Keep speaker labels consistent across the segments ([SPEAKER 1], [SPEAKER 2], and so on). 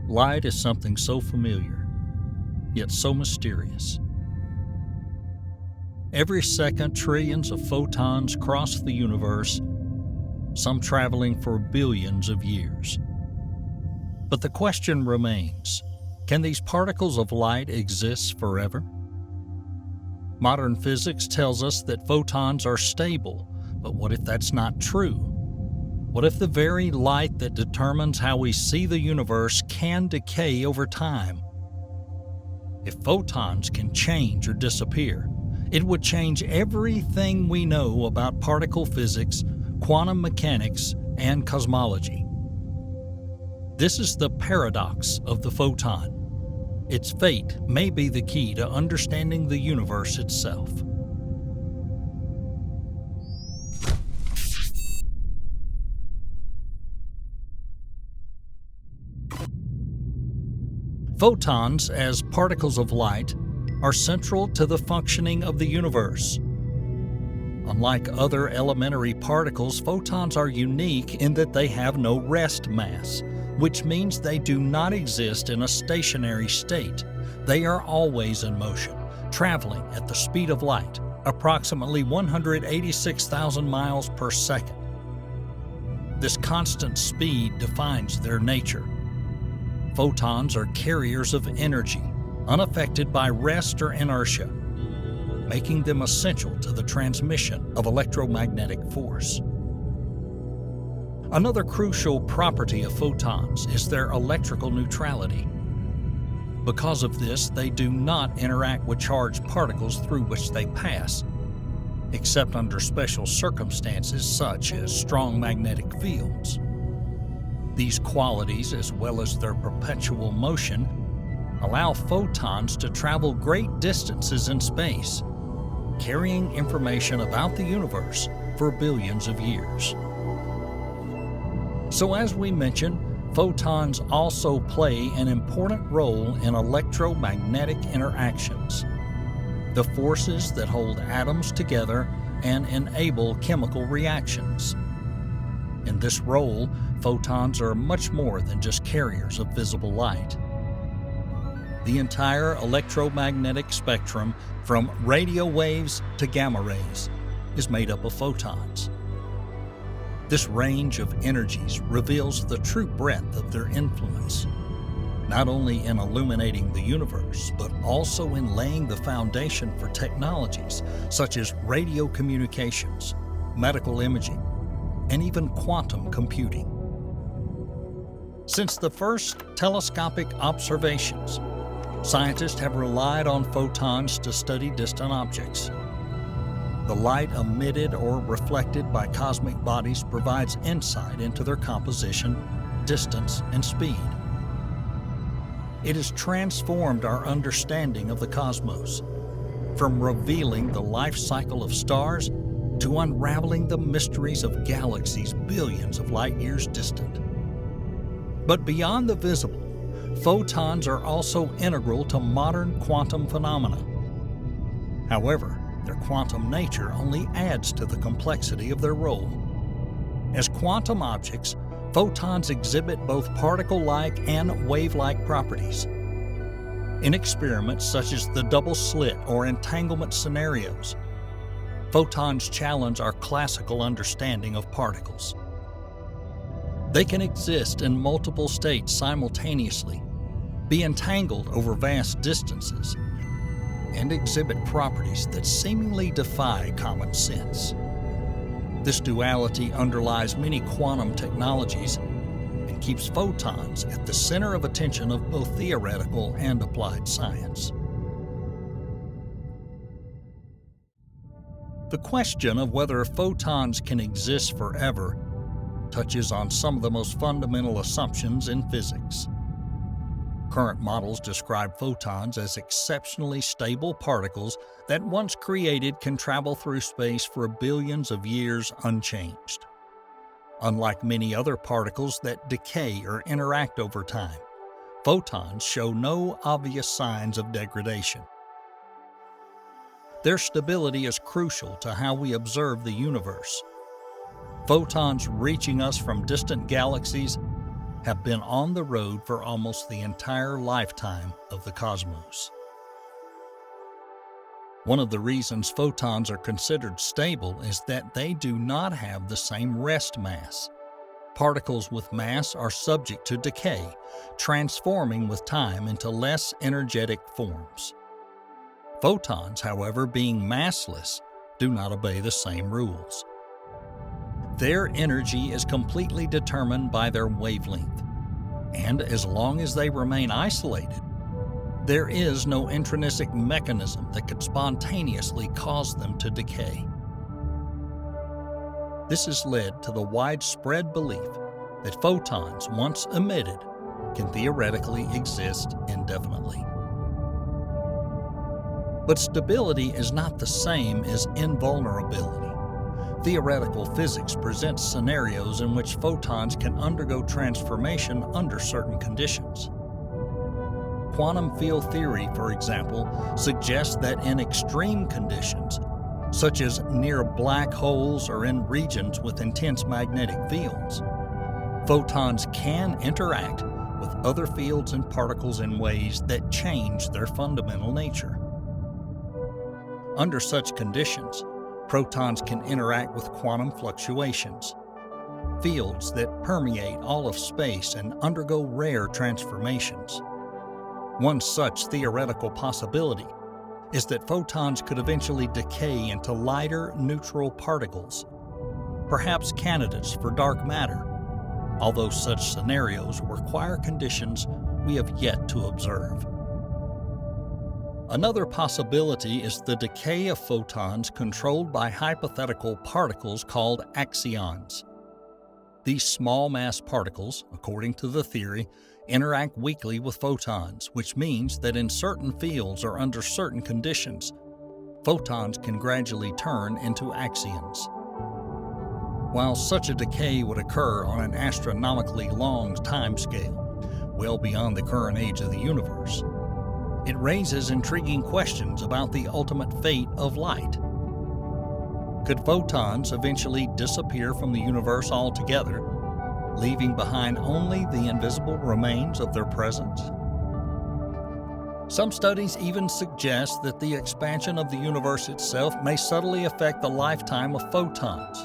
[SPEAKER 1] Light is something so familiar, yet so mysterious. Every second, trillions of photons cross the universe, some traveling for billions of years. But the question remains, can these particles of light exist forever? Modern physics tells us that photons are stable, but what if that's not true? What if the very light that determines how we see the universe can decay over time? If photons can change or disappear, it would change everything we know about particle physics, quantum mechanics, and cosmology. This is the paradox of the photon. Its fate may be the key to understanding the universe itself. Photons, as particles of light, are central to the functioning of the universe. Unlike other elementary particles, photons are unique in that they have no rest mass, which means they do not exist in a stationary state. They are always in motion, traveling at the speed of light, approximately 186,000 miles per second. This constant speed defines their nature. Photons are carriers of energy, unaffected by rest or inertia, making them essential to the transmission of electromagnetic force. Another crucial property of photons is their electrical neutrality. Because of this, they do not interact with charged particles through which they pass, except under special circumstances such as strong magnetic fields. These qualities, as well as their perpetual motion, allow photons to travel great distances in space, carrying information about the universe for billions of years. So as we mentioned, photons also play an important role in electromagnetic interactions, the forces that hold atoms together and enable chemical reactions. In this role, photons are much more than just carriers of visible light. The entire electromagnetic spectrum, from radio waves to gamma rays, is made up of photons. This range of energies reveals the true breadth of their influence, not only in illuminating the universe, but also in laying the foundation for technologies such as radio communications, medical imaging, and even quantum computing. Since the first telescopic observations, scientists have relied on photons to study distant objects. The light emitted or reflected by cosmic bodies provides insight into their composition, distance, and speed. It has transformed our understanding of the cosmos, from revealing the life cycle of stars to unraveling the mysteries of galaxies billions of light years distant. But beyond the visible, photons are also integral to modern quantum phenomena. However, their quantum nature only adds to the complexity of their role. As quantum objects, photons exhibit both particle-like and wave-like properties. In experiments such as the double slit or entanglement scenarios, photons challenge our classical understanding of particles. They can exist in multiple states simultaneously, be entangled over vast distances, and exhibit properties that seemingly defy common sense. This duality underlies many quantum technologies and keeps photons at the center of attention of both theoretical and applied science. The question of whether photons can exist forever touches on some of the most fundamental assumptions in physics. Current models describe photons as exceptionally stable particles that, once created, can travel through space for billions of years unchanged. Unlike many other particles that decay or interact over time, photons show no obvious signs of degradation. Their stability is crucial to how we observe the universe. Photons reaching us from distant galaxies have been on the road for almost the entire lifetime of the cosmos. One of the reasons photons are considered stable is that they do not have the same rest mass. Particles with mass are subject to decay, transforming with time into less energetic forms. Photons, however, being massless, do not obey the same rules. Their energy is completely determined by their wavelength, and as long as they remain isolated, there is no intrinsic mechanism that could spontaneously cause them to decay. This has led to the widespread belief that photons, once emitted, can theoretically exist indefinitely. But stability is not the same as invulnerability. Theoretical physics presents scenarios in which photons can undergo transformation under certain conditions. Quantum field theory, for example, suggests that in extreme conditions, such as near black holes or in regions with intense magnetic fields, photons can interact with other fields and particles in ways that change their fundamental nature. Under such conditions, protons can interact with quantum fluctuations, fields that permeate all of space and undergo rare transformations. One such theoretical possibility is that photons could eventually decay into lighter neutral particles, perhaps candidates for dark matter, although such scenarios require conditions we have yet to observe. Another possibility is the decay of photons controlled by hypothetical particles called axions. These small mass particles, according to the theory, interact weakly with photons, which means that in certain fields or under certain conditions, photons can gradually turn into axions. While such a decay would occur on an astronomically long timescale, well beyond the current age of the universe, it raises intriguing questions about the ultimate fate of light. Could photons eventually disappear from the universe altogether, leaving behind only the invisible remains of their presence? Some studies even suggest that the expansion of the universe itself may subtly affect the lifetime of photons.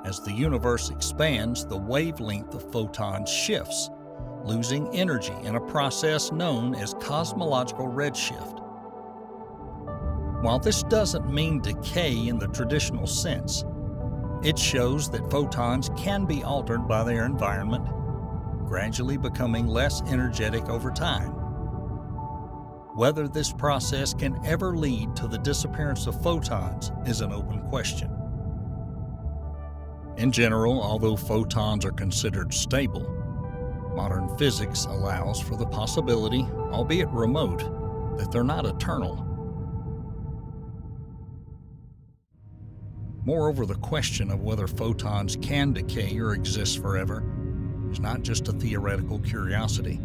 [SPEAKER 1] As the universe expands, the wavelength of photons shifts, losing energy in a process known as cosmological redshift. While this doesn't mean decay in the traditional sense, it shows that photons can be altered by their environment, gradually becoming less energetic over time. Whether this process can ever lead to the disappearance of photons is an open question. In general, although photons are considered stable, modern physics allows for the possibility, albeit remote, that they're not eternal. Moreover, the question of whether photons can decay or exist forever is not just a theoretical curiosity,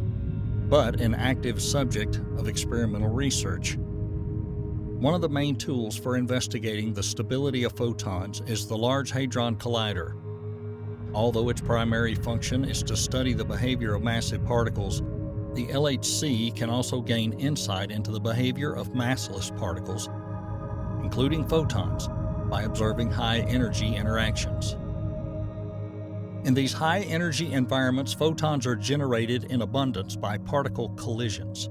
[SPEAKER 1] but an active subject of experimental research. One of the main tools for investigating the stability of photons is the Large Hadron Collider. Although its primary function is to study the behavior of massive particles, the LHC can also gain insight into the behavior of massless particles, including photons, by observing high-energy interactions. In these high-energy environments, photons are generated in abundance by particle collisions,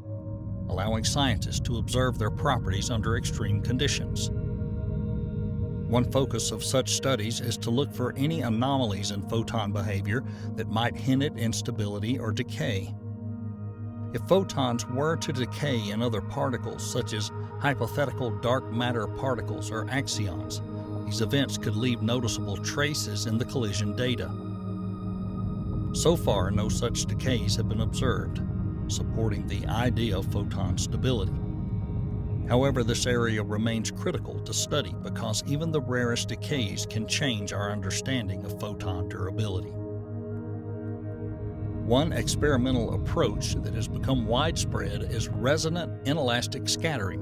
[SPEAKER 1] allowing scientists to observe their properties under extreme conditions. One focus of such studies is to look for any anomalies in photon behavior that might hint at instability or decay. If photons were to decay in other particles, such as hypothetical dark matter particles or axions, these events could leave noticeable traces in the collision data. So far, no such decays have been observed, supporting the idea of photon stability. However, this area remains critical to study because even the rarest decays can change our understanding of photon durability. One experimental approach that has become widespread is resonant inelastic scattering,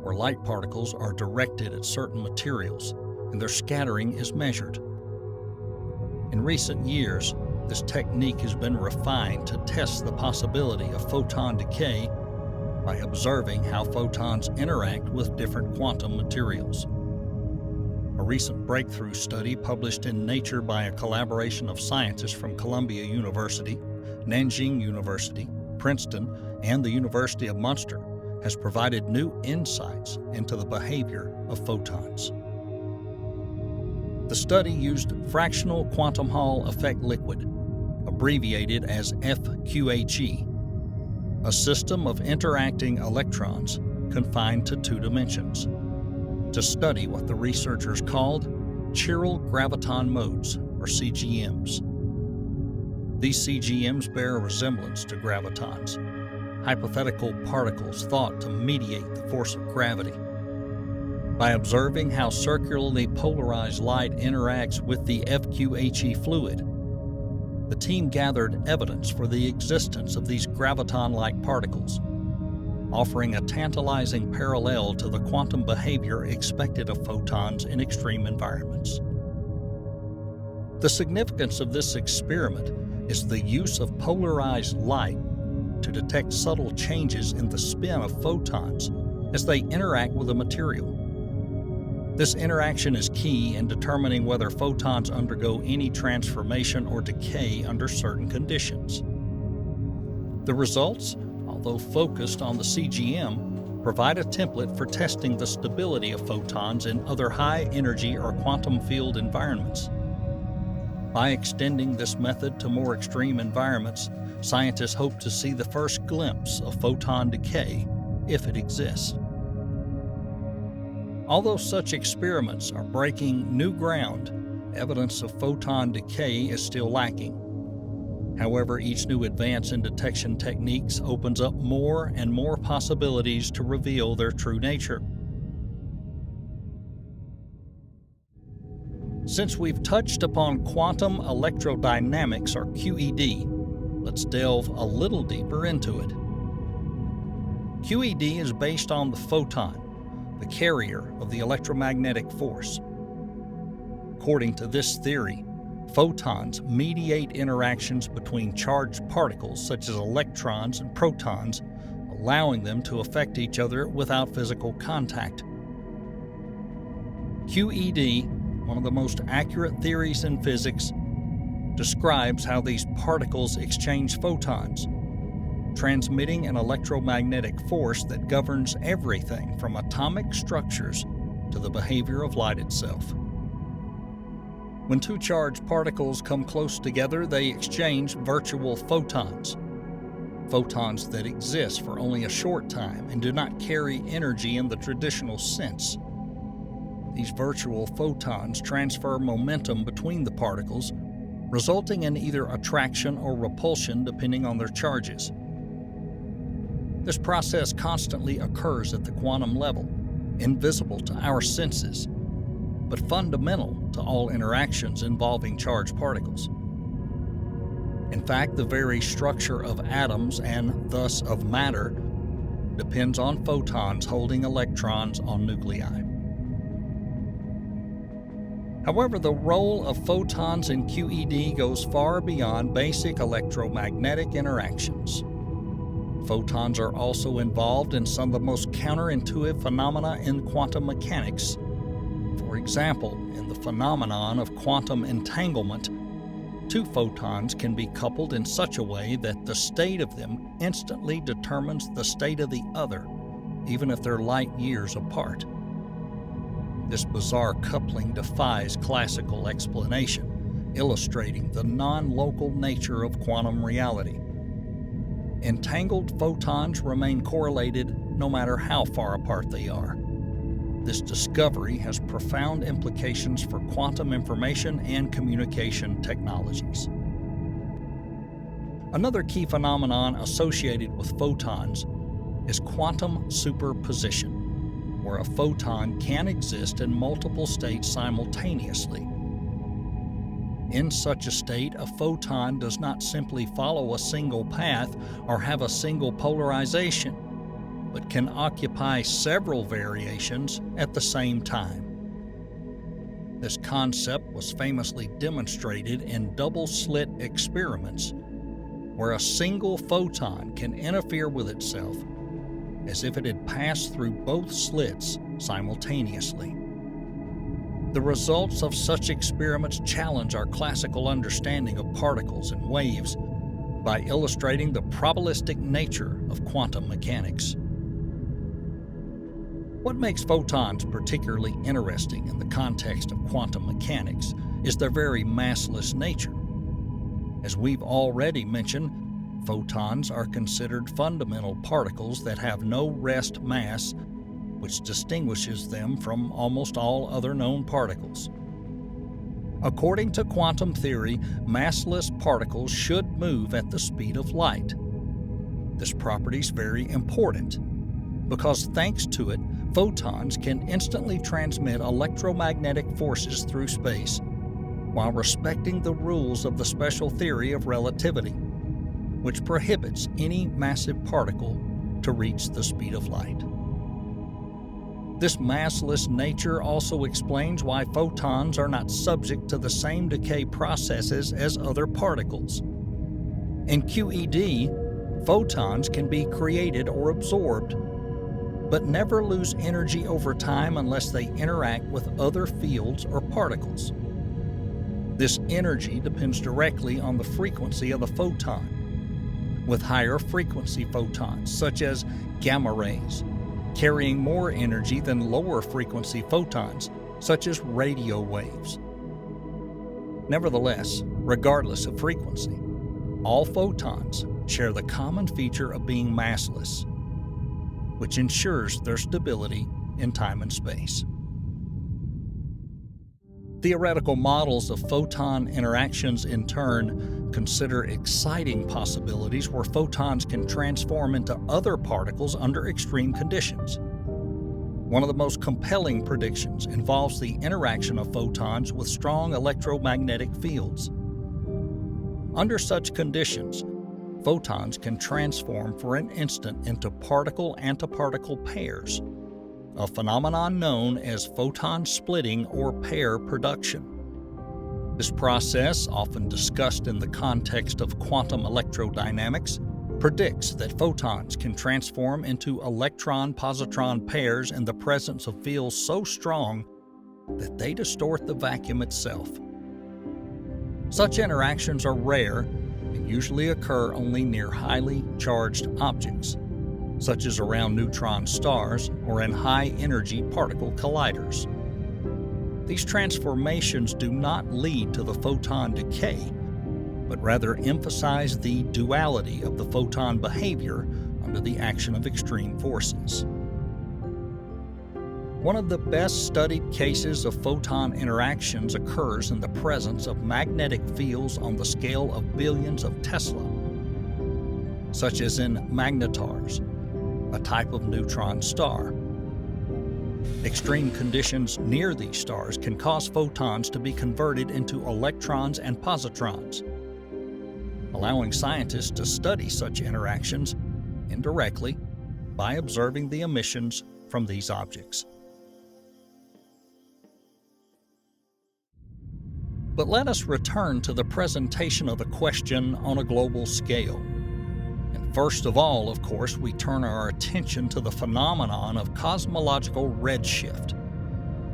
[SPEAKER 1] where light particles are directed at certain materials and their scattering is measured. In recent years, This technique has been refined to test the possibility of photon decay by observing how photons interact with different quantum materials. A recent breakthrough study published in Nature by a collaboration of scientists from Columbia University, Nanjing University, Princeton, and the University of Munster has provided new insights into the behavior of photons. The study used fractional quantum Hall effect liquid, abbreviated as FQHE, a system of interacting electrons confined to two dimensions, to study what the researchers called chiral graviton modes, or CGMs. These CGMs bear a resemblance to gravitons, hypothetical particles thought to mediate the force of gravity. By observing how circularly polarized light interacts with the FQHE fluid, the team gathered evidence for the existence of these graviton-like particles, offering a tantalizing parallel to the quantum behavior expected of photons in extreme environments. The significance of this experiment is the use of polarized light to detect subtle changes in the spin of photons as they interact with a material. This interaction is key in determining whether photons undergo any transformation or decay under certain conditions. The results, although focused on the CGM, provide a template for testing the stability of photons in other high-energy or quantum field environments. By extending this method to more extreme environments, scientists hope to see the first glimpse of photon decay, if it exists. Although such experiments are breaking new ground, evidence of photon decay is still lacking. However, each new advance in detection techniques opens up more and more possibilities to reveal their true nature. Since we've touched upon quantum electrodynamics, or QED, let's delve a little deeper into it. QED is based on the photon, the carrier of the electromagnetic force. According to this theory, photons mediate interactions between charged particles such as electrons and protons, allowing them to affect each other without physical contact. QED, one of the most accurate theories in physics, describes how these particles exchange photons, transmitting an electromagnetic force that governs everything from atomic structures to the behavior of light itself. When two charged particles come close together, they exchange virtual photons, photons that exist for only a short time and do not carry energy in the traditional sense. These virtual photons transfer momentum between the particles, resulting in either attraction or repulsion depending on their charges. This process constantly occurs at the quantum level, invisible to our senses, but fundamental to all interactions involving charged particles. In fact, the very structure of atoms, and thus of matter, depends on photons holding electrons on nuclei. However, the role of photons in QED goes far beyond basic electromagnetic interactions. Photons are also involved in some of the most counterintuitive phenomena in quantum mechanics. For example, in the phenomenon of quantum entanglement, two photons can be coupled in such a way that the state of them instantly determines the state of the other, even if they're light years apart. This bizarre coupling defies classical explanation, illustrating the non-local nature of quantum reality. Entangled photons remain correlated no matter how far apart they are. This discovery has profound implications for quantum information and communication technologies. Another key phenomenon associated with photons is quantum superposition, where a photon can exist in multiple states simultaneously. In such a state, a photon does not simply follow a single path or have a single polarization, but can occupy several variations at the same time. This concept was famously demonstrated in double-slit experiments, where a single photon can interfere with itself as if it had passed through both slits simultaneously. The results of such experiments challenge our classical understanding of particles and waves by illustrating the probabilistic nature of quantum mechanics. What makes photons particularly interesting in the context of quantum mechanics is their very massless nature. As we've already mentioned, photons are considered fundamental particles that have no rest mass, which distinguishes them from almost all other known particles. According to quantum theory, massless particles should move at the speed of light. This property is very important because thanks to it, photons can instantly transmit electromagnetic forces through space while respecting the rules of the special theory of relativity, which prohibits any massive particle to reach the speed of light. This massless nature also explains why photons are not subject to the same decay processes as other particles. In QED, photons can be created or absorbed, but never lose energy over time unless they interact with other fields or particles. This energy depends directly on the frequency of the photon, with higher frequency photons, such as gamma rays, carrying more energy than lower frequency photons, such as radio waves. Nevertheless, regardless of frequency, all photons share the common feature of being massless, which ensures their stability in time and space. Theoretical models of photon interactions, in turn, consider exciting possibilities where photons can transform into other particles under extreme conditions. One of the most compelling predictions involves the interaction of photons with strong electromagnetic fields. Under such conditions, photons can transform for an instant into particle-antiparticle pairs, a phenomenon known as photon splitting or pair production. This process, often discussed in the context of quantum electrodynamics, predicts that photons can transform into electron-positron pairs in the presence of fields so strong that they distort the vacuum itself. Such interactions are rare and usually occur only near highly charged objects, such as around neutron stars or in high-energy particle colliders. These transformations do not lead to the photon decay, but rather emphasize the duality of the photon behavior under the action of extreme forces. One of the best studied cases of photon interactions occurs in the presence of magnetic fields on the scale of billions of Tesla, such as in magnetars, a type of neutron star. Extreme conditions near these stars can cause photons to be converted into electrons and positrons, allowing scientists to study such interactions indirectly by observing the emissions from these objects. But let us return to the presentation of the question on a global scale. And first of all, of course, we turn our attention to the phenomenon of cosmological redshift,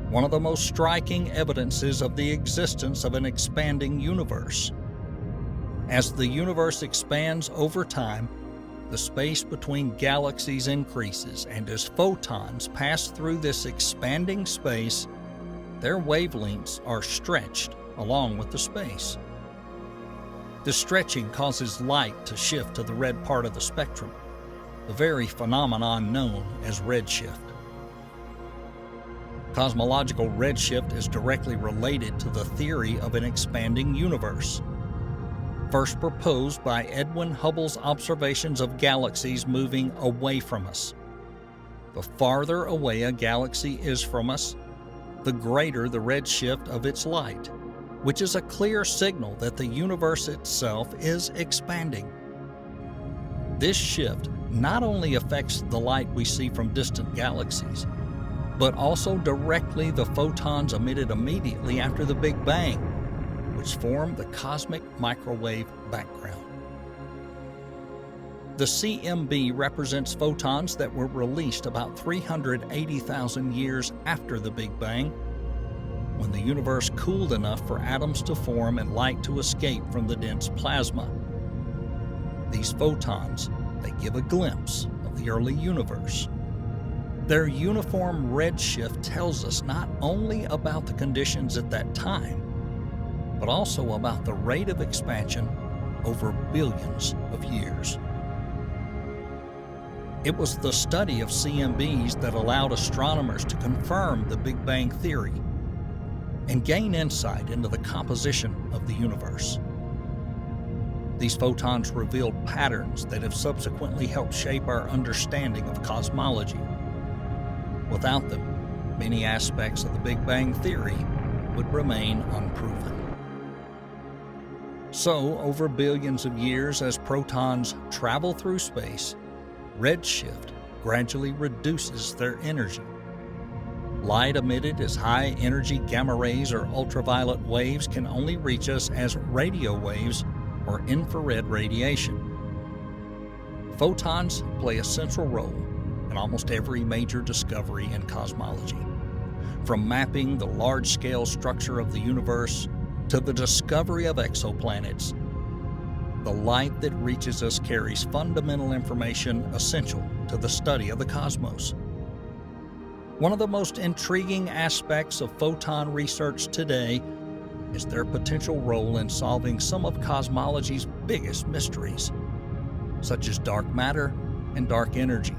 [SPEAKER 1] one of the most striking evidences of the existence of an expanding universe. As the universe expands over time, the space between galaxies increases, and as photons pass through this expanding space, their wavelengths are stretched along with the space. This stretching causes light to shift to the red part of the spectrum, the very phenomenon known as redshift. Cosmological redshift is directly related to the theory of an expanding universe, first proposed by Edwin Hubble's observations of galaxies moving away from us. The farther away a galaxy is from us, the greater the redshift of its light, which is a clear signal that the universe itself is expanding. This shift not only affects the light we see from distant galaxies, but also directly the photons emitted immediately after the Big Bang, which form the cosmic microwave background. The CMB represents photons that were released about 380,000 years after the Big Bang, when the universe cooled enough for atoms to form and light to escape from the dense plasma. These photons, they give a glimpse of the early universe. Their uniform redshift tells us not only about the conditions at that time, but also about the rate of expansion over billions of years. It was the study of CMBs that allowed astronomers to confirm the Big Bang theory and gain insight into the composition of the universe. These photons revealed patterns that have subsequently helped shape our understanding of cosmology. Without them, many aspects of the Big Bang theory would remain unproven. So, over billions of years, as protons travel through space, redshift gradually reduces their energy. Light emitted as high-energy gamma rays or ultraviolet waves can only reach us as radio waves or infrared radiation. Photons play a central role in almost every major discovery in cosmology, from mapping the large-scale structure of the universe to the discovery of exoplanets. The light that reaches us carries fundamental information essential to the study of the cosmos. One of the most intriguing aspects of photon research today is their potential role in solving some of cosmology's biggest mysteries, such as dark matter and dark energy.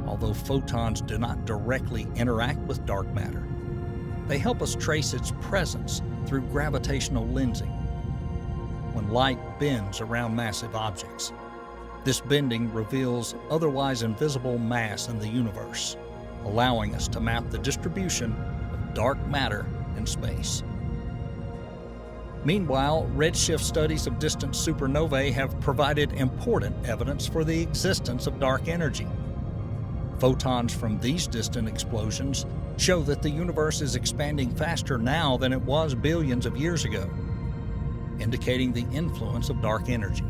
[SPEAKER 1] Although photons do not directly interact with dark matter, they help us trace its presence through gravitational lensing. When light bends around massive objects, this bending reveals otherwise invisible mass in the universe, allowing us to map the distribution of dark matter in space. Meanwhile, redshift studies of distant supernovae have provided important evidence for the existence of dark energy. Photons from these distant explosions show that the universe is expanding faster now than it was billions of years ago, indicating the influence of dark energy.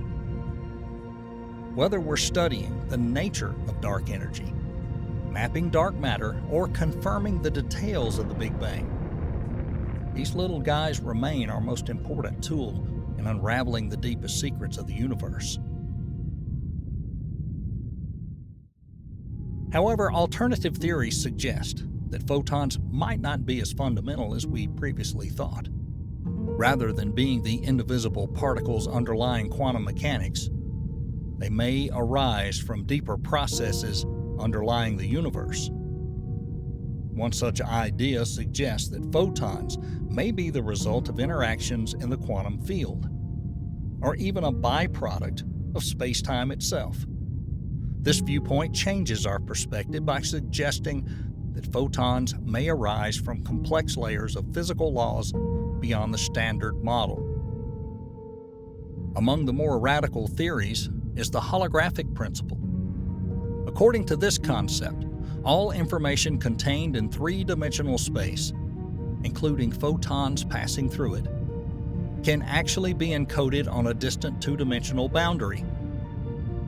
[SPEAKER 1] Whether we're studying the nature of dark energy, mapping dark matter, or confirming the details of the Big Bang, these little guys remain our most important tool in unraveling the deepest secrets of the universe. However, alternative theories suggest that photons might not be as fundamental as we previously thought. Rather than being the indivisible particles underlying quantum mechanics, they may arise from deeper processes underlying the universe. One such idea suggests that photons may be the result of interactions in the quantum field, or even a byproduct of space-time itself. This viewpoint changes our perspective by suggesting that photons may arise from complex layers of physical laws beyond the standard model. Among the more radical theories is the holographic principle. According to this concept, all information contained in three-dimensional space, including photons passing through it, can actually be encoded on a distant two-dimensional boundary.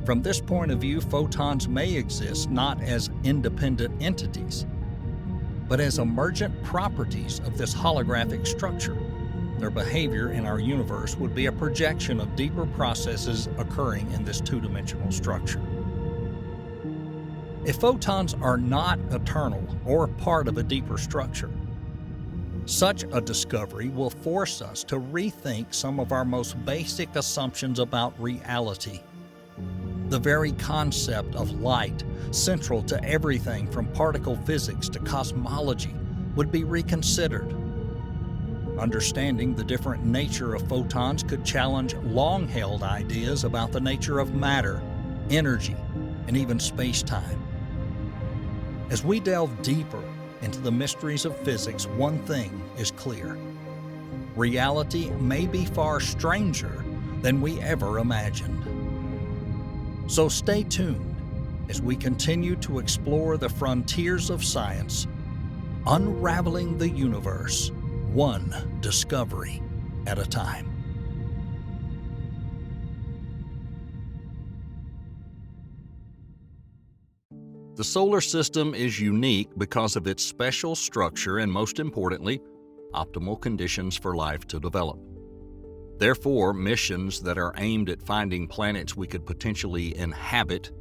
[SPEAKER 1] From this point of view, photons may exist not as independent entities, but as emergent properties of this holographic structure. Their behavior in our universe would be a projection of deeper processes occurring in this two-dimensional structure. If photons are not eternal or part of a deeper structure, such a discovery will force us to rethink some of our most basic assumptions about reality. The very concept of light, central to everything from particle physics to cosmology, would be reconsidered. Understanding the different nature of photons could challenge long-held ideas about the nature of matter, energy, and even space-time. As we delve deeper into the mysteries of physics, one thing is clear. Reality may be far stranger than we ever imagined. So stay tuned as we continue to explore the frontiers of science, unraveling the universe, one discovery at a time. The solar system is unique because of its special structure and, most importantly, optimal conditions for life to develop. Therefore, missions that are aimed at finding planets we could potentially inhabit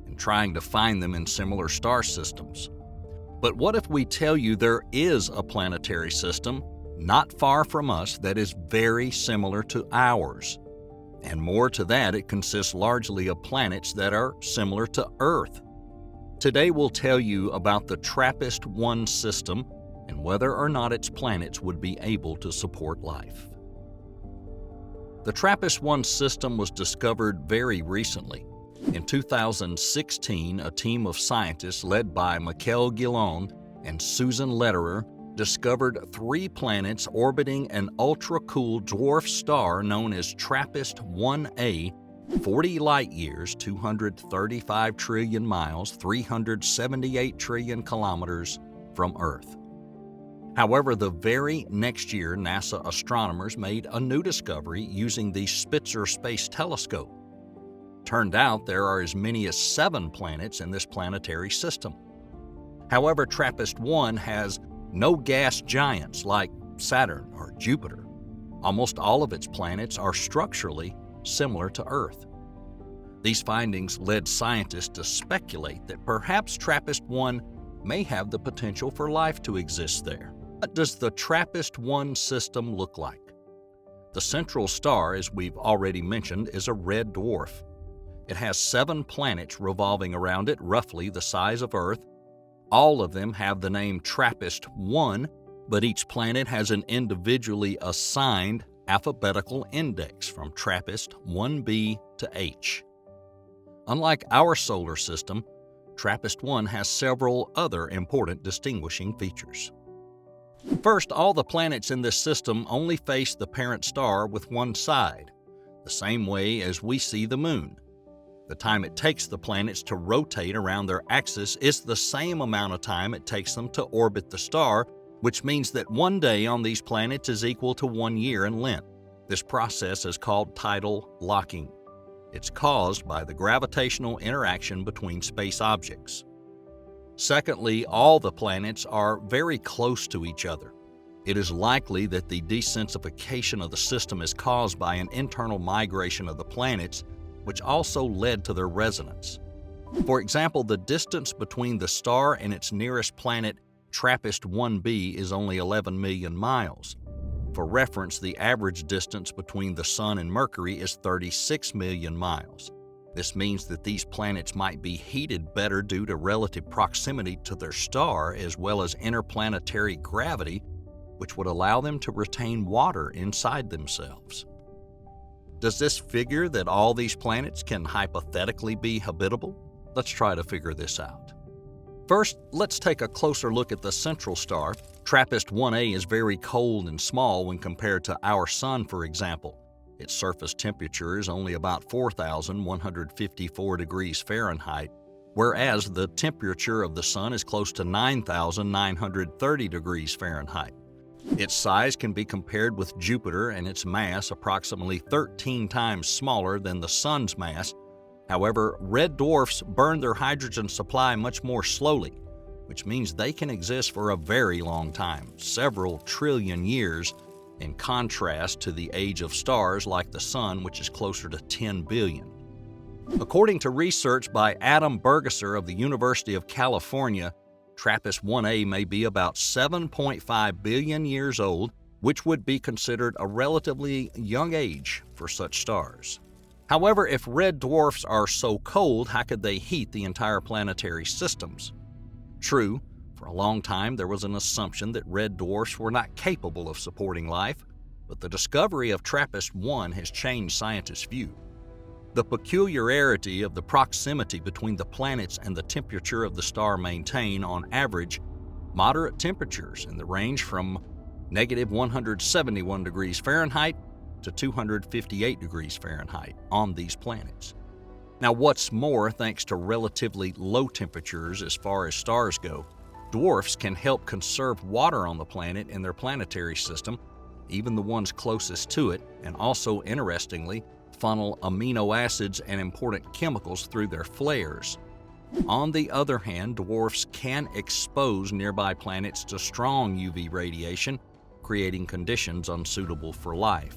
[SPEAKER 1] and trying to find them in similar star systems. But what if we tell you there is a planetary system not far from us that is very similar to ours? And more to that, it consists largely of planets that are similar to Earth. Today we'll tell you about the TRAPPIST-1 system and whether or not its planets would be able to support life. The TRAPPIST-1 system was discovered very recently. In 2016, a team of scientists led by Michael Guillon and Susan Lederer discovered 3 planets orbiting an ultra-cool dwarf star known as TRAPPIST-1a, 40 light-years, 235 trillion miles, 378 trillion kilometers from Earth. However, the very next year, NASA astronomers made a new discovery using the Spitzer Space Telescope. Turned out there are as many as 7 planets in this planetary system. However, TRAPPIST-1 has no gas giants like Saturn or Jupiter. Almost all of its planets are structurally similar to Earth. These findings led scientists to speculate that perhaps TRAPPIST-1 may have the potential for life to exist there. What does the TRAPPIST-1 system look like? The central star, as we've already mentioned, is a red dwarf. It has 7 planets revolving around it, roughly the size of Earth. All of them have the name TRAPPIST-1, but each planet has an individually assigned alphabetical index from TRAPPIST-1b to H. Unlike our solar system, TRAPPIST-1 has several other important distinguishing features. First, all the planets in this system only face the parent star with one side, the same way as we see the Moon. The time it takes the planets to rotate around their axis is the same amount of time it takes them to orbit the star, which means that one day on these planets is equal to 1 year in length. This process is called tidal locking. It's caused by the gravitational interaction between space objects. Secondly, all the planets are very close to each other. It is likely that the desensification of the system is caused by an internal migration of the planets, which also led to their resonance. For example, the distance between the star and its nearest planet, TRAPPIST-1b, is only 11 million miles. For reference, the average distance between the Sun and Mercury is 36 million miles. This means that these planets might be heated better due to relative proximity to their star as well as interplanetary gravity, which would allow them to retain water inside themselves. Does this figure that all these planets can hypothetically be habitable? Let's try to figure this out. First, let's take a closer look at the central star. TRAPPIST-1a is very cold and small when compared to our Sun, for example. Its surface temperature is only about 4,154 degrees Fahrenheit, whereas the temperature of the Sun is close to 9,930 degrees Fahrenheit. Its size can be compared with Jupiter and its mass approximately 13 times smaller than the Sun's mass. However, red dwarfs burn their hydrogen supply much more slowly, which means they can exist for a very long time, several trillion years, in contrast to the age of stars like the Sun, which is closer to 10 billion. According to research by Adam Bergesser of the University of California, TRAPPIST-1a may be about 7.5 billion years old, which would be considered a relatively young age for such stars. However, if red dwarfs are so cold, how could they heat the entire planetary systems? True, for a long time there was an assumption that red dwarfs were not capable of supporting life, but the discovery of TRAPPIST-1 has changed scientists' view. The peculiarity of the proximity between the planets and the temperature of the star maintain, on average, moderate temperatures in the range from -171 degrees Fahrenheit to 258 degrees Fahrenheit on these planets. Now, what's more, thanks to relatively low temperatures as far as stars go, dwarfs can help conserve water on the planet in their planetary system, even the ones closest to it, and also, interestingly, funnel amino acids and important chemicals through their flares. On the other hand, dwarfs can expose nearby planets to strong UV radiation, creating conditions unsuitable for life.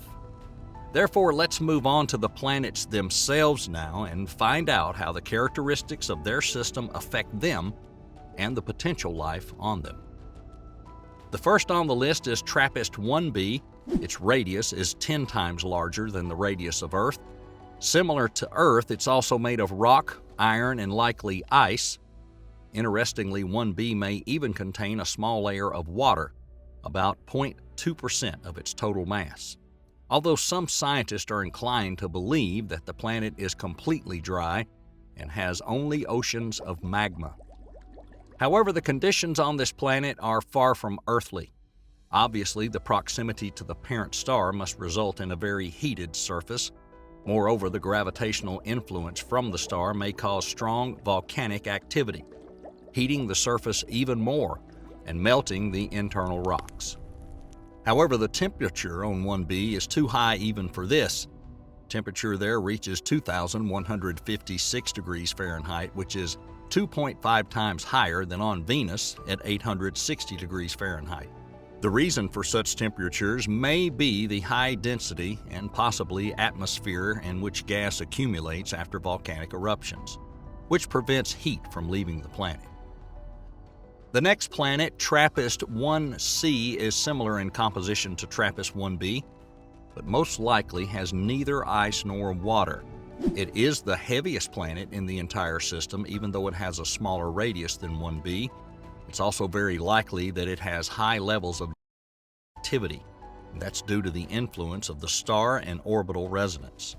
[SPEAKER 1] Therefore, let's move on to the planets themselves now and find out how the characteristics of their system affect them and the potential life on them. The first on the list is TRAPPIST-1b. Its radius is 10 times larger than the radius of Earth. Similar to Earth, it's also made of rock, iron, and likely ice. Interestingly, 1b may even contain a small layer of water, about 0.2% of its total mass. Although some scientists are inclined to believe that the planet is completely dry and has only oceans of magma. However, the conditions on this planet are far from earthly. Obviously, the proximity to the parent star must result in a very heated surface. Moreover, the gravitational influence from the star may cause strong volcanic activity, heating the surface even more and melting the internal rocks. However, the temperature on 1b is too high even for this. Temperature there reaches 2,156 degrees Fahrenheit, which is 2.5 times higher than on Venus at 860 degrees Fahrenheit. The reason for such temperatures may be the high density and possibly atmosphere in which gas accumulates after volcanic eruptions, which prevents heat from leaving the planet. The next planet, TRAPPIST-1c, is similar in composition to TRAPPIST-1b, but most likely has neither ice nor water. It is the heaviest planet in the entire system, even though it has a smaller radius than 1b. It's also very likely that it has high levels of activity. That's due to the influence of the star and orbital resonance.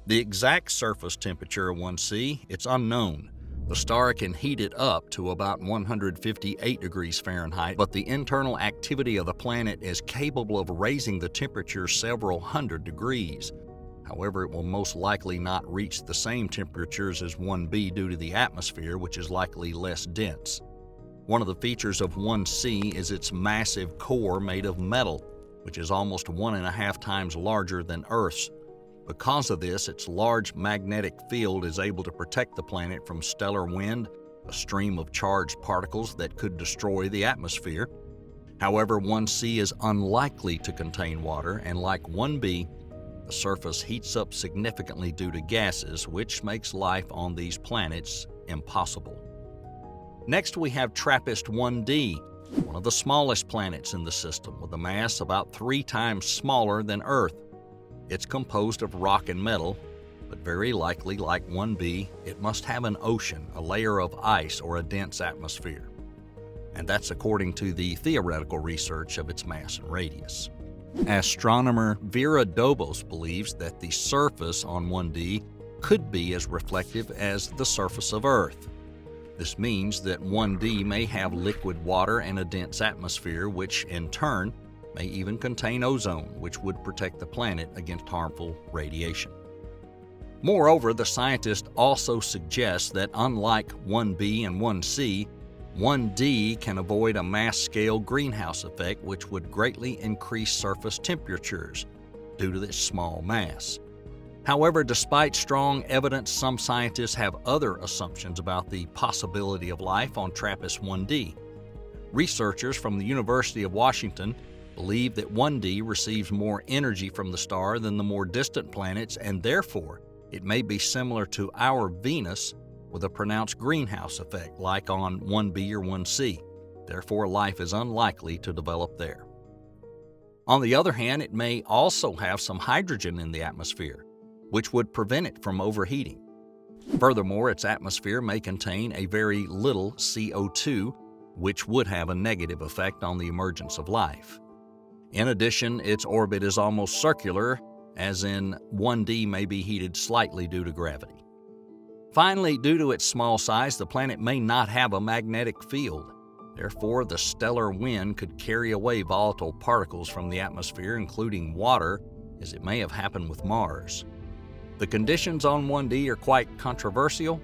[SPEAKER 1] The exact surface temperature of 1c, it's unknown. The star can heat it up to about 158 degrees Fahrenheit, but the internal activity of the planet is capable of raising the temperature several hundred degrees. However, it will most likely not reach the same temperatures as 1b due to the atmosphere, which is likely less dense. One of the features of 1c is its massive core made of metal, which is almost 1.5 times larger than Earth's. Because of this, its large magnetic field is able to protect the planet from stellar wind, a stream of charged particles that could destroy the atmosphere. However, 1c is unlikely to contain water, and like 1b, the surface heats up significantly due to gases, which makes life on these planets impossible. Next, we have TRAPPIST-1d, one of the smallest planets in the system, with a mass about 3 times smaller than Earth. It's composed of rock and metal, but very likely, like 1b, it must have an ocean, a layer of ice, or a dense atmosphere. And that's according to the theoretical research of its mass and radius. Astronomer Vera Dobos believes that the surface on 1d could be as reflective as the surface of Earth. This means that 1d may have liquid water and a dense atmosphere, which in turn may even contain ozone, which would protect the planet against harmful radiation. Moreover, the scientist also suggests that unlike 1b and 1c, 1d can avoid a mass-scale greenhouse effect, which would greatly increase surface temperatures due to its small mass. However, despite strong evidence, some scientists have other assumptions about the possibility of life on TRAPPIST-1d. Researchers from the University of Washington believe that 1d receives more energy from the star than the more distant planets, and therefore it may be similar to our Venus with a pronounced greenhouse effect like on 1b or 1c. Therefore, life is unlikely to develop there. On the other hand, it may also have some hydrogen in the atmosphere, which would prevent it from overheating. Furthermore, its atmosphere may contain a very little CO2, which would have a negative effect on the emergence of life. In addition, its orbit is almost circular, as in 1d may be heated slightly due to gravity. Finally, due to its small size, the planet may not have a magnetic field. Therefore, the stellar wind could carry away volatile particles from the atmosphere, including water, as it may have happened with Mars. The conditions on 1D are quite controversial,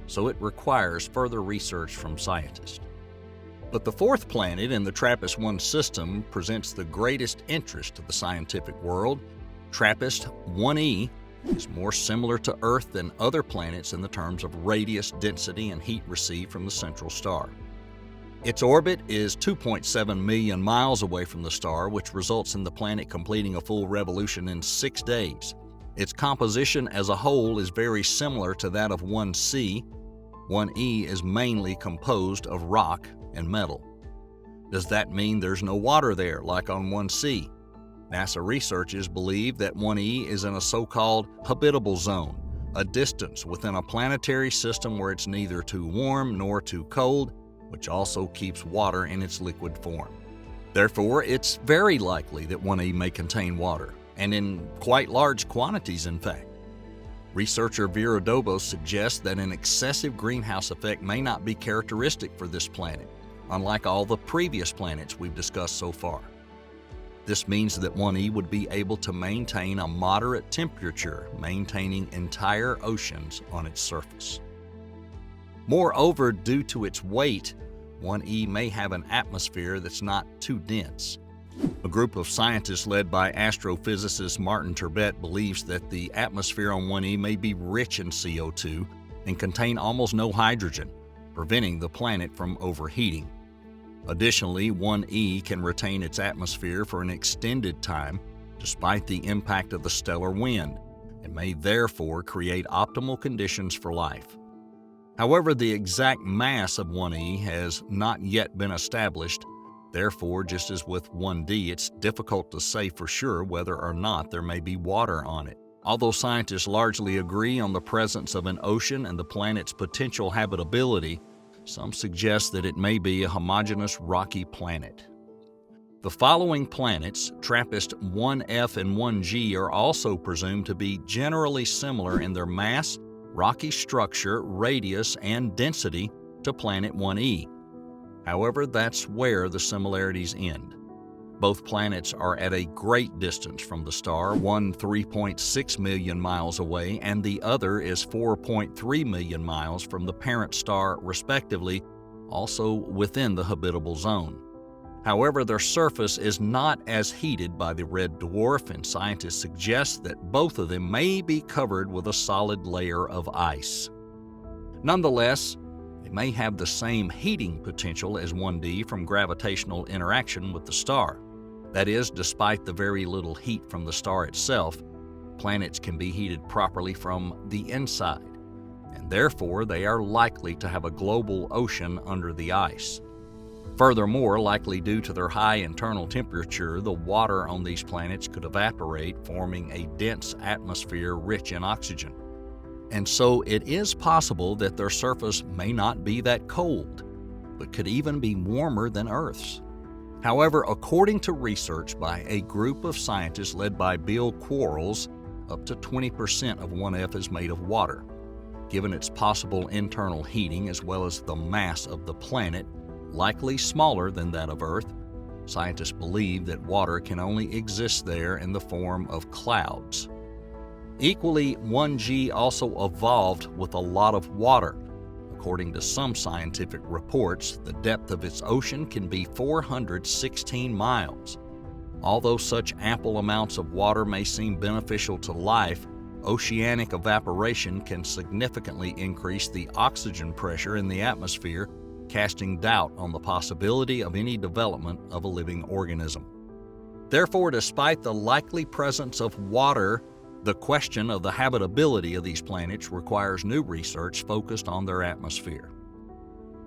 [SPEAKER 1] so it requires further research from scientists. But the fourth planet in the TRAPPIST-1 system presents the greatest interest to the scientific world. TRAPPIST-1e is more similar to Earth than other planets in the terms of radius, density, and heat received from the central star. Its orbit is 2.7 million miles away from the star, which results in the planet completing a full revolution in 6 days. Its composition as a whole is very similar to that of 1c. 1e is mainly composed of rock and metal. Does that mean there's no water there, like on 1c? NASA researchers believe that 1e is in a so-called habitable zone, a distance within a planetary system where it's neither too warm nor too cold, which also keeps water in its liquid form. Therefore, it's very likely that 1e may contain water, and in quite large quantities, in fact. Researcher Vera Dobos suggests that an excessive greenhouse effect may not be characteristic for this planet, unlike all the previous planets we've discussed so far. This means that 1e would be able to maintain a moderate temperature, maintaining entire oceans on its surface. Moreover, due to its weight, 1e may have an atmosphere that's not too dense. A group of scientists led by astrophysicist Martin Turbet believes that the atmosphere on 1e may be rich in CO2 and contain almost no hydrogen, preventing the planet from overheating. Additionally, 1e can retain its atmosphere for an extended time despite the impact of the stellar wind, and may therefore create optimal conditions for life. However, the exact mass of 1e has not yet been established. Therefore, just as with 1d, it's difficult to say for sure whether or not there may be water on it. Although scientists largely agree on the presence of an ocean and the planet's potential habitability, some suggest that it may be a homogeneous rocky planet. The following planets, TRAPPIST-1F and 1G, are also presumed to be generally similar in their mass, rocky structure, radius, and density to planet 1e. However, that's where the similarities end. Both planets are at a great distance from the star, one 3.6 million miles away, and the other is 4.3 million miles from the parent star, respectively, also within the habitable zone. However, their surface is not as heated by the red dwarf, and scientists suggest that both of them may be covered with a solid layer of ice. Nonetheless, they may have the same heating potential as 1D from gravitational interaction with the star. That is, despite the very little heat from the star itself, planets can be heated properly from the inside, and therefore they are likely to have a global ocean under the ice. Furthermore, likely due to their high internal temperature, the water on these planets could evaporate, forming a dense atmosphere rich in oxygen. And so it is possible that their surface may not be that cold, but could even be warmer than Earth's. However, according to research by a group of scientists led by Bill Quarles, up to 20% of 1F is made of water. Given its possible internal heating as well as the mass of the planet, likely smaller than that of Earth, scientists believe that water can only exist there in the form of clouds. Equally, 1G also evolved with a lot of water. According to some scientific reports, the depth of its ocean can be 416 miles. Although such ample amounts of water may seem beneficial to life, oceanic evaporation can significantly increase the oxygen pressure in the atmosphere, casting doubt on the possibility of any development of a living organism. Therefore, despite the likely presence of water, the question of the habitability of these planets requires new research focused on their atmosphere.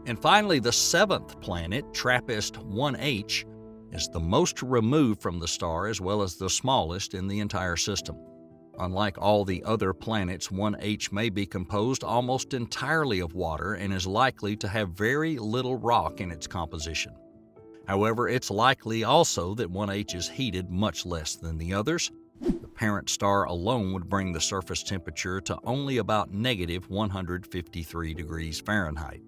[SPEAKER 1] And finally, the seventh planet, TRAPPIST-1H, is the most removed from the star as well as the smallest in the entire system. Unlike all the other planets, 1H may be composed almost entirely of water and is likely to have very little rock in its composition. However, it's likely also that 1H is heated much less than the others. The parent star alone would bring the surface temperature to only about negative 153 degrees Fahrenheit.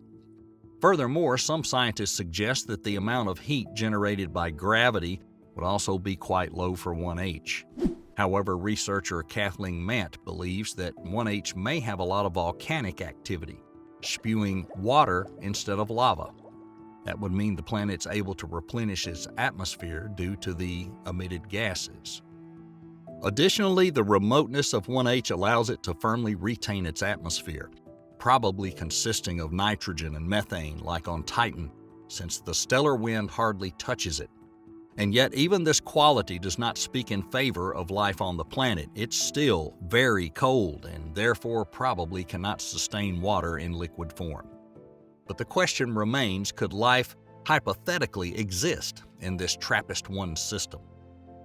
[SPEAKER 1] Furthermore, some scientists suggest that the amount of heat generated by gravity would also be quite low for 1H. However, researcher Kathleen Mant believes that 1H may have a lot of volcanic activity, spewing water instead of lava. That would mean the planet's able to replenish its atmosphere due to the emitted gases. Additionally, the remoteness of 1H allows it to firmly retain its atmosphere, probably consisting of nitrogen and methane like on Titan, since the stellar wind hardly touches it. And yet, even this quality does not speak in favor of life on the planet. It's still very cold and therefore probably cannot sustain water in liquid form. But the question remains, could life hypothetically exist in this TRAPPIST-1 system?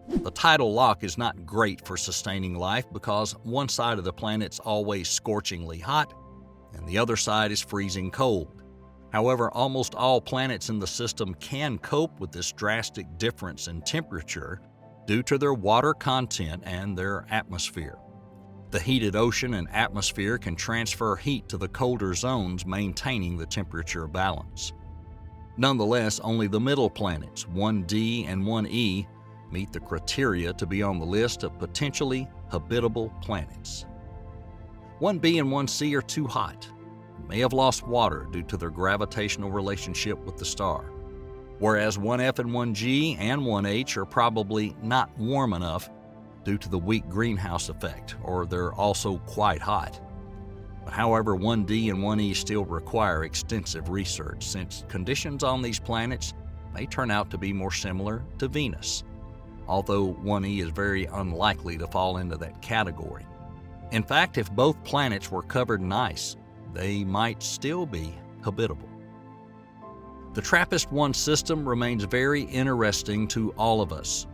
[SPEAKER 1] The tidal lock is not great for sustaining life because one side of the planet's always scorchingly hot and the other side is freezing cold. However, almost all planets in the system can cope with this drastic difference in temperature due to their water content and their atmosphere. The heated ocean and atmosphere can transfer heat to the colder zones, maintaining the temperature balance. Nonetheless, only the middle planets, 1D and 1E, meet the criteria to be on the list of potentially habitable planets. 1B and 1C are too hot, and may have lost water due to their gravitational relationship with the star, whereas 1F and 1G and 1H are probably not warm enough due to the weak greenhouse effect, or they're also quite hot. But however, 1D and 1E still require extensive research, since conditions on these planets may turn out to be more similar to Venus, although 1E is very unlikely to fall into that category. In fact, if both planets were covered in ice, they might still be habitable. The TRAPPIST-1 system remains very interesting to all of us.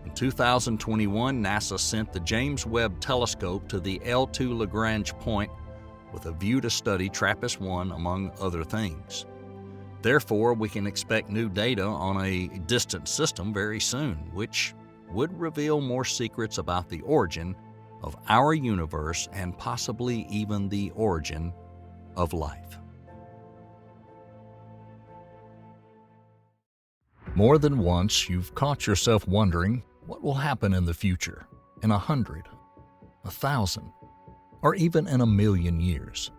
[SPEAKER 1] In 2021, NASA sent the James Webb Telescope to the L2 Lagrange point with a view to study TRAPPIST-1 among other things. Therefore, we can expect new data on a distant system very soon, which would reveal more secrets about the origin of our universe and possibly even the origin of life. More than once, you've caught yourself wondering what will happen in the future, in 100, 1,000, or even in 1,000,000 years.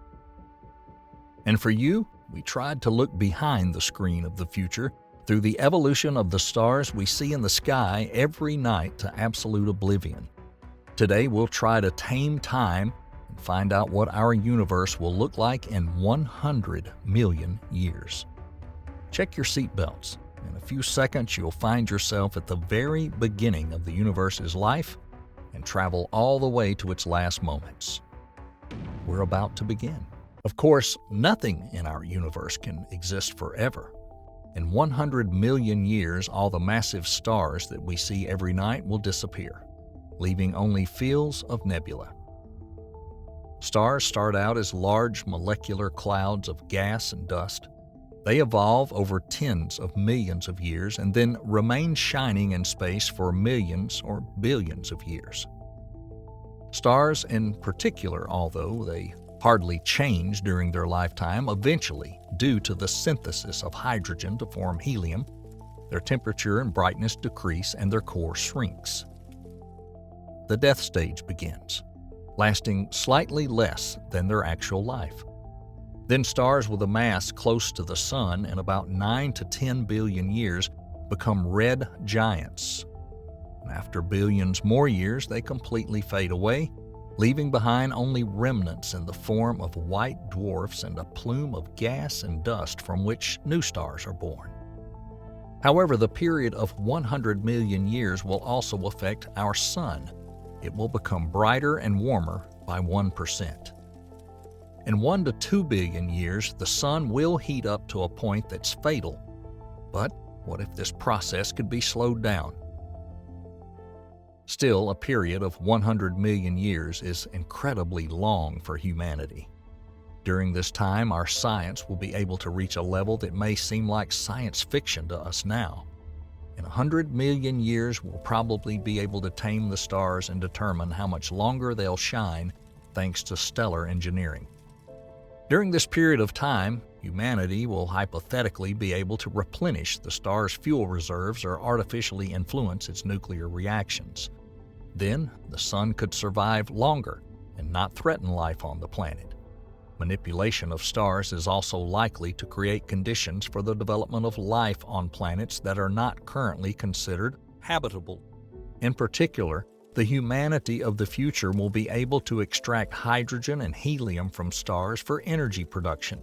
[SPEAKER 1] And for you, we tried to look behind the screen of the future through the evolution of the stars we see in the sky every night to absolute oblivion. Today, we'll try to tame time and find out what our universe will look like in 100 million years. Check your seatbelts. In a few seconds, you'll find yourself at the very beginning of the universe's life and travel all the way to its last moments. We're about to begin. Of course, nothing in our universe can exist forever. In 100 million years, all the massive stars that we see every night will disappear, leaving only fields of nebula. Stars start out as large molecular clouds of gas and dust. They evolve over tens of millions of years and then remain shining in space for millions or billions of years. Stars in particular, although they hardly change during their lifetime, eventually, due to the synthesis of hydrogen to form helium, their temperature and brightness decrease and their core shrinks. The death stage begins, lasting slightly less than their actual life. Then stars with a mass close to the Sun in about 9 to 10 billion years become red giants. And after billions more years, they completely fade away, leaving behind only remnants in the form of white dwarfs and a plume of gas and dust from which new stars are born. However, the period of 100 million years will also affect our Sun. It will become brighter and warmer by 1%. In 1 to 2 billion years, the Sun will heat up to a point that's fatal. But what if this process could be slowed down? Still, a period of 100 million years is incredibly long for humanity. During this time, our science will be able to reach a level that may seem like science fiction to us now. In 100 million years, we'll probably be able to tame the stars and determine how much longer they'll shine thanks to stellar engineering. During this period of time, humanity will hypothetically be able to replenish the star's fuel reserves or artificially influence its nuclear reactions. Then the sun could survive longer and not threaten life on the planet. Manipulation of stars is also likely to create conditions for the development of life on planets that are not currently considered habitable. In particular, the humanity of the future will be able to extract hydrogen and helium from stars for energy production.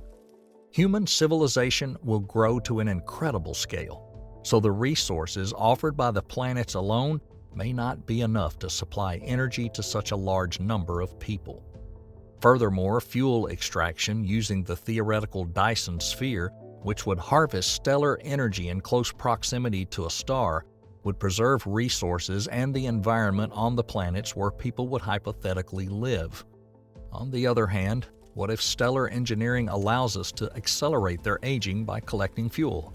[SPEAKER 1] Human civilization will grow to an incredible scale, so the resources offered by the planets alone may not be enough to supply energy to such a large number of people. Furthermore, fuel extraction using the theoretical Dyson sphere, which would harvest stellar energy in close proximity to a star, would preserve resources and the environment on the planets where people would hypothetically live. On the other hand, what if stellar engineering allows us to accelerate their aging by collecting fuel?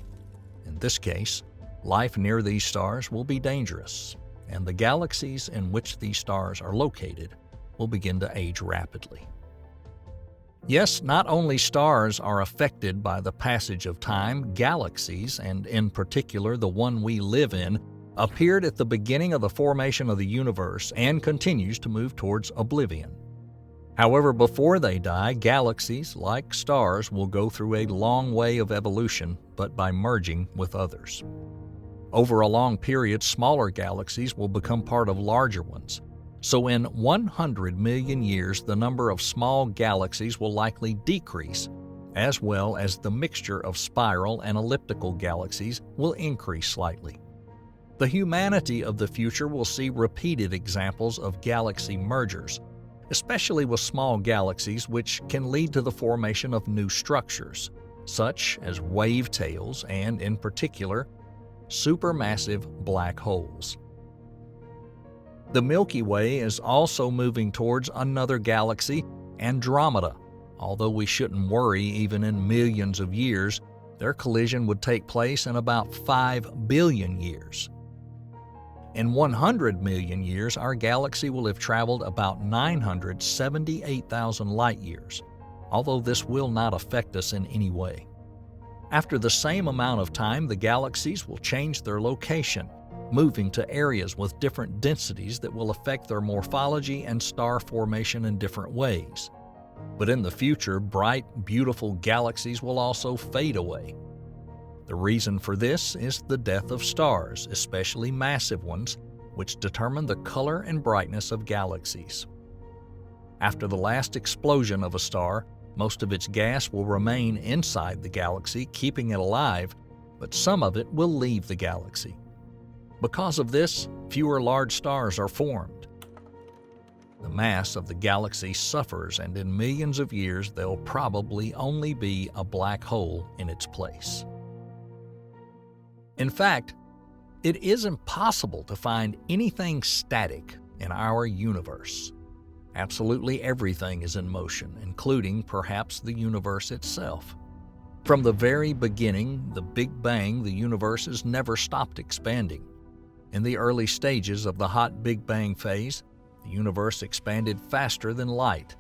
[SPEAKER 1] In this case, life near these stars will be dangerous, and the galaxies in which these stars are located will begin to age rapidly. Yes, not only stars are affected by the passage of time, galaxies, and in particular the one we live in, appeared at the beginning of the formation of the universe and continues to move towards oblivion. However, before they die, galaxies, like stars, will go through a long way of evolution, but by merging with others. Over a long period, smaller galaxies will become part of larger ones. So in 100 million years, the number of small galaxies will likely decrease, as well as the mixture of spiral and elliptical galaxies will increase slightly. The humanity of the future will see repeated examples of galaxy mergers, especially with small galaxies, which can lead to the formation of new structures, such as wave tails and, in particular, supermassive black holes. The Milky Way is also moving towards another galaxy, Andromeda. Although we shouldn't worry, even in millions of years, their collision would take place in about 5 billion years. In 100 million years, our galaxy will have traveled about 978,000 light-years, although this will not affect us in any way. After the same amount of time, the galaxies will change their location, moving to areas with different densities that will affect their morphology and star formation in different ways. But in the future, bright, beautiful galaxies will also fade away. The reason for this is the death of stars, especially massive ones, which determine the color and brightness of galaxies. After the last explosion of a star, most of its gas will remain inside the galaxy, keeping it alive, but some of it will leave the galaxy. Because of this, fewer large stars are formed. The mass of the galaxy suffers, and in millions of years there'll probably only be a black hole in its place. In fact, it is impossible to find anything static in our universe. Absolutely everything is in motion, including perhaps the universe itself. From the very beginning, the Big Bang, the universe has never stopped expanding. In the early stages of the hot Big Bang phase, the universe expanded faster than light.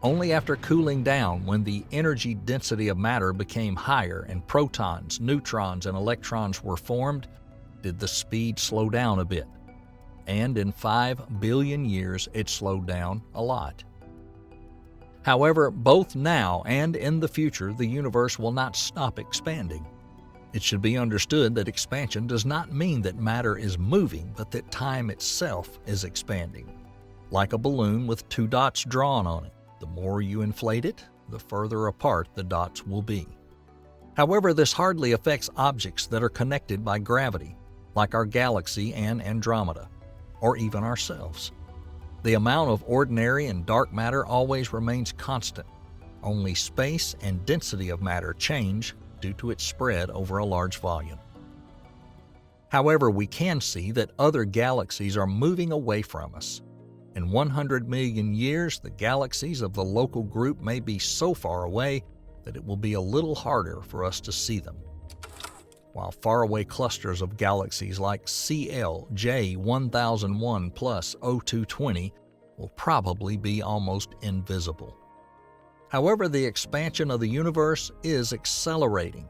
[SPEAKER 1] Only after cooling down, when the energy density of matter became higher and protons, neutrons, and electrons were formed, did the speed slow down a bit. And in 5 billion years, it slowed down a lot. However, both now and in the future, the universe will not stop expanding. It should be understood that expansion does not mean that matter is moving, but that time itself is expanding. Like a balloon with 2 dots drawn on it. The more you inflate it, the further apart the dots will be. However, this hardly affects objects that are connected by gravity, like our galaxy and Andromeda, or even ourselves. The amount of ordinary and dark matter always remains constant. Only space and density of matter change due to its spread over a large volume. However, we can see that other galaxies are moving away from us. In 100 million years, the galaxies of the local group may be so far away that it will be a little harder for us to see them. While faraway clusters of galaxies like CLJ 1001 plus O220 will probably be almost invisible. However, the expansion of the universe is accelerating.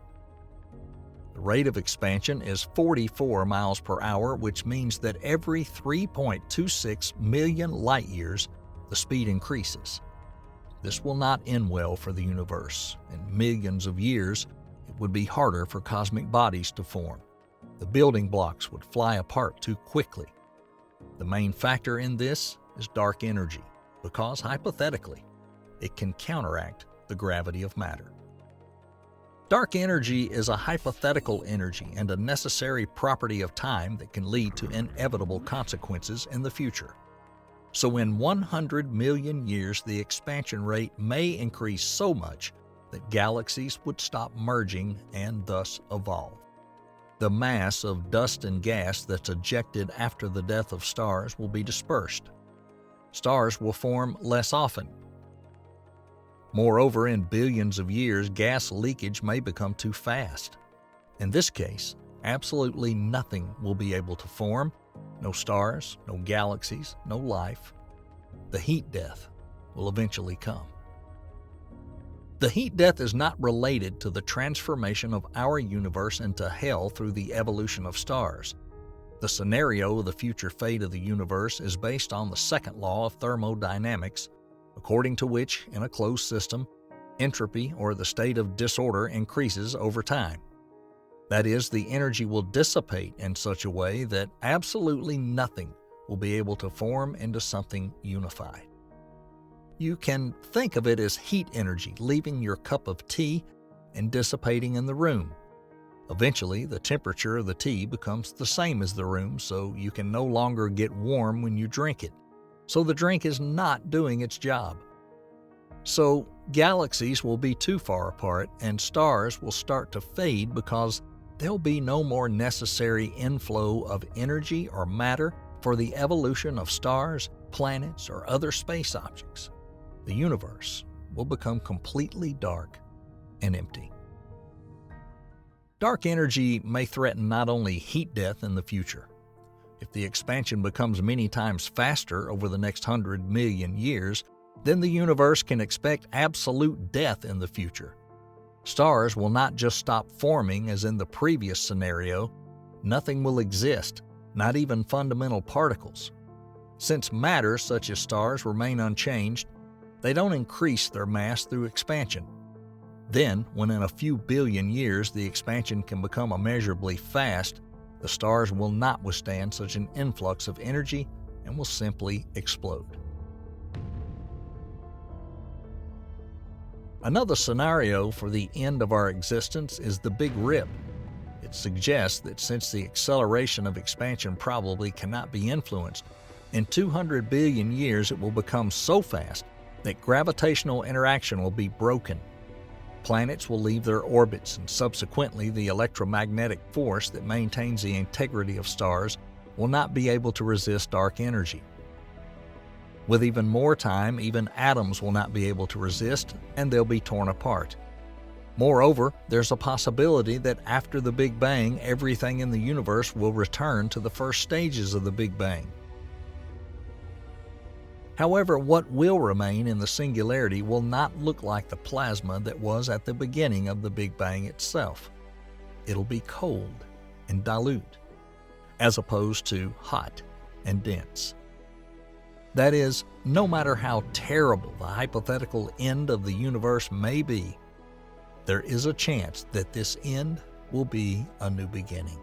[SPEAKER 1] The rate of expansion is 44 miles per hour, which means that every 3.26 million light years, the speed increases. This will not end well for the universe. In millions of years, it would be harder for cosmic bodies to form. The building blocks would fly apart too quickly. The main factor in this is dark energy, because hypothetically, it can counteract the gravity of matter. Dark energy is a hypothetical energy and a necessary property of time that can lead to inevitable consequences in the future. So in 100 million years, the expansion rate may increase so much that galaxies would stop merging and thus evolve. The mass of dust and gas that's ejected after the death of stars will be dispersed. Stars will form less often. Moreover, in billions of years, gas leakage may become too fast. In this case, absolutely nothing will be able to form. No stars, no galaxies, no life. The heat death will eventually come. The heat death is not related to the transformation of our universe into hell through the evolution of stars. The scenario of the future fate of the universe is based on the second law of thermodynamics, according to which, in a closed system, entropy, or the state of disorder, increases over time. That is, the energy will dissipate in such a way that absolutely nothing will be able to form into something unified. You can think of it as heat energy leaving your cup of tea and dissipating in the room. Eventually, the temperature of the tea becomes the same as the room, so you can no longer get warm when you drink it. So the drink is not doing its job. So galaxies will be too far apart and stars will start to fade because there'll be no more necessary inflow of energy or matter for the evolution of stars, planets, or other space objects. The universe will become completely dark and empty. Dark energy may threaten not only heat death in the future. If the expansion becomes many times faster over the next 100 million years, then the universe can expect absolute death in the future. Stars will not just stop forming as in the previous scenario. Nothing will exist, not even fundamental particles. Since matter, such as stars, remain unchanged, they don't increase their mass through expansion. Then, when in a few billion years the expansion can become immeasurably fast, the stars will not withstand such an influx of energy and will simply explode. Another scenario for the end of our existence is the Big Rip. It suggests that since the acceleration of expansion probably cannot be influenced, in 200 billion years it will become so fast that gravitational interaction will be broken. Planets will leave their orbits, and subsequently the electromagnetic force that maintains the integrity of stars will not be able to resist dark energy. With even more time, even atoms will not be able to resist, and they'll be torn apart. Moreover, there's a possibility that after the Big Bang, everything in the universe will return to the first stages of the Big Bang. However, what will remain in the singularity will not look like the plasma that was at the beginning of the Big Bang itself. It'll be cold and dilute, as opposed to hot and dense. That is, no matter how terrible the hypothetical end of the universe may be, there is a chance that this end will be a new beginning.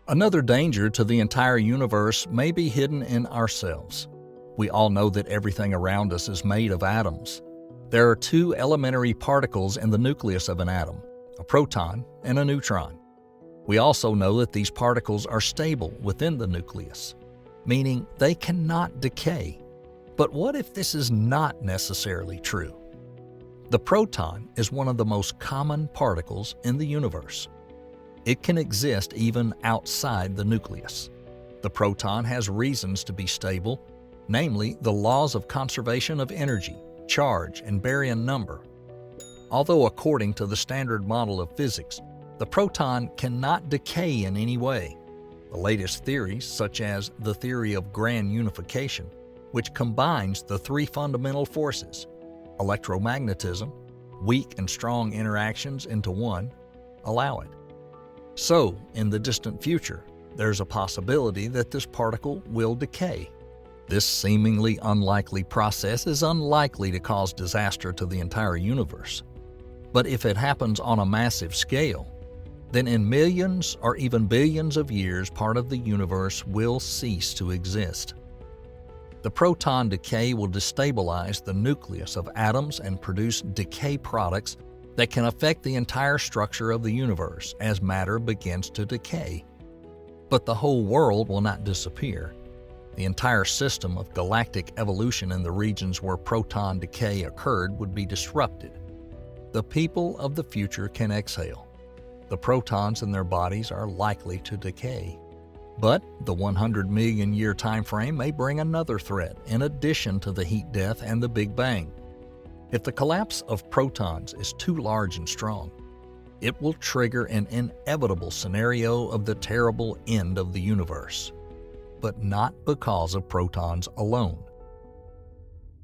[SPEAKER 1] Another danger to the entire universe may be hidden in ourselves. We all know that everything around us is made of atoms. There are two elementary particles in the nucleus of an atom, a proton and a neutron. We also know that these particles are stable within the nucleus, meaning they cannot decay. But what if this is not necessarily true? The proton is one of the most common particles in the universe. It can exist even outside the nucleus. The proton has reasons to be stable, namely the laws of conservation of energy, charge, and baryon number. Although according to the standard model of physics, the proton cannot decay in any way. The latest theories, such as the theory of grand unification, which combines the three fundamental forces, electromagnetism, weak and strong interactions into one, allow it. So, in the distant future, there's a possibility that this particle will decay. This seemingly unlikely process is unlikely to cause disaster to the entire universe. But if it happens on a massive scale, then in millions or even billions of years, part of the universe will cease to exist. The proton decay will destabilize the nucleus of atoms and produce decay products that can affect the entire structure of the universe as matter begins to decay. But the whole world will not disappear. The entire system of galactic evolution in the regions where proton decay occurred would be disrupted. The people of the future can exhale. The protons in their bodies are likely to decay. But the 100 million year time frame may bring another threat in addition to the heat death and the Big Bang. If the collapse of protons is too large and strong, it will trigger an inevitable scenario of the terrible end of the universe, but not because of protons alone.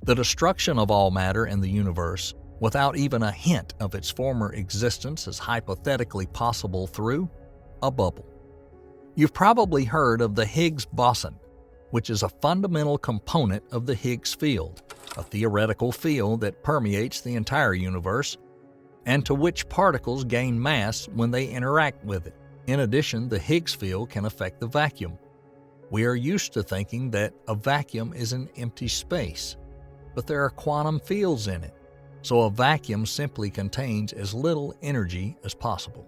[SPEAKER 1] The destruction of all matter in the universe, without even a hint of its former existence, is hypothetically possible through a bubble. You've probably heard of the Higgs boson, which is a fundamental component of the Higgs field, a theoretical field that permeates the entire universe and to which particles gain mass when they interact with it. In addition, the Higgs field can affect the vacuum. We are used to thinking that a vacuum is an empty space, but there are quantum fields in it, so a vacuum simply contains as little energy as possible.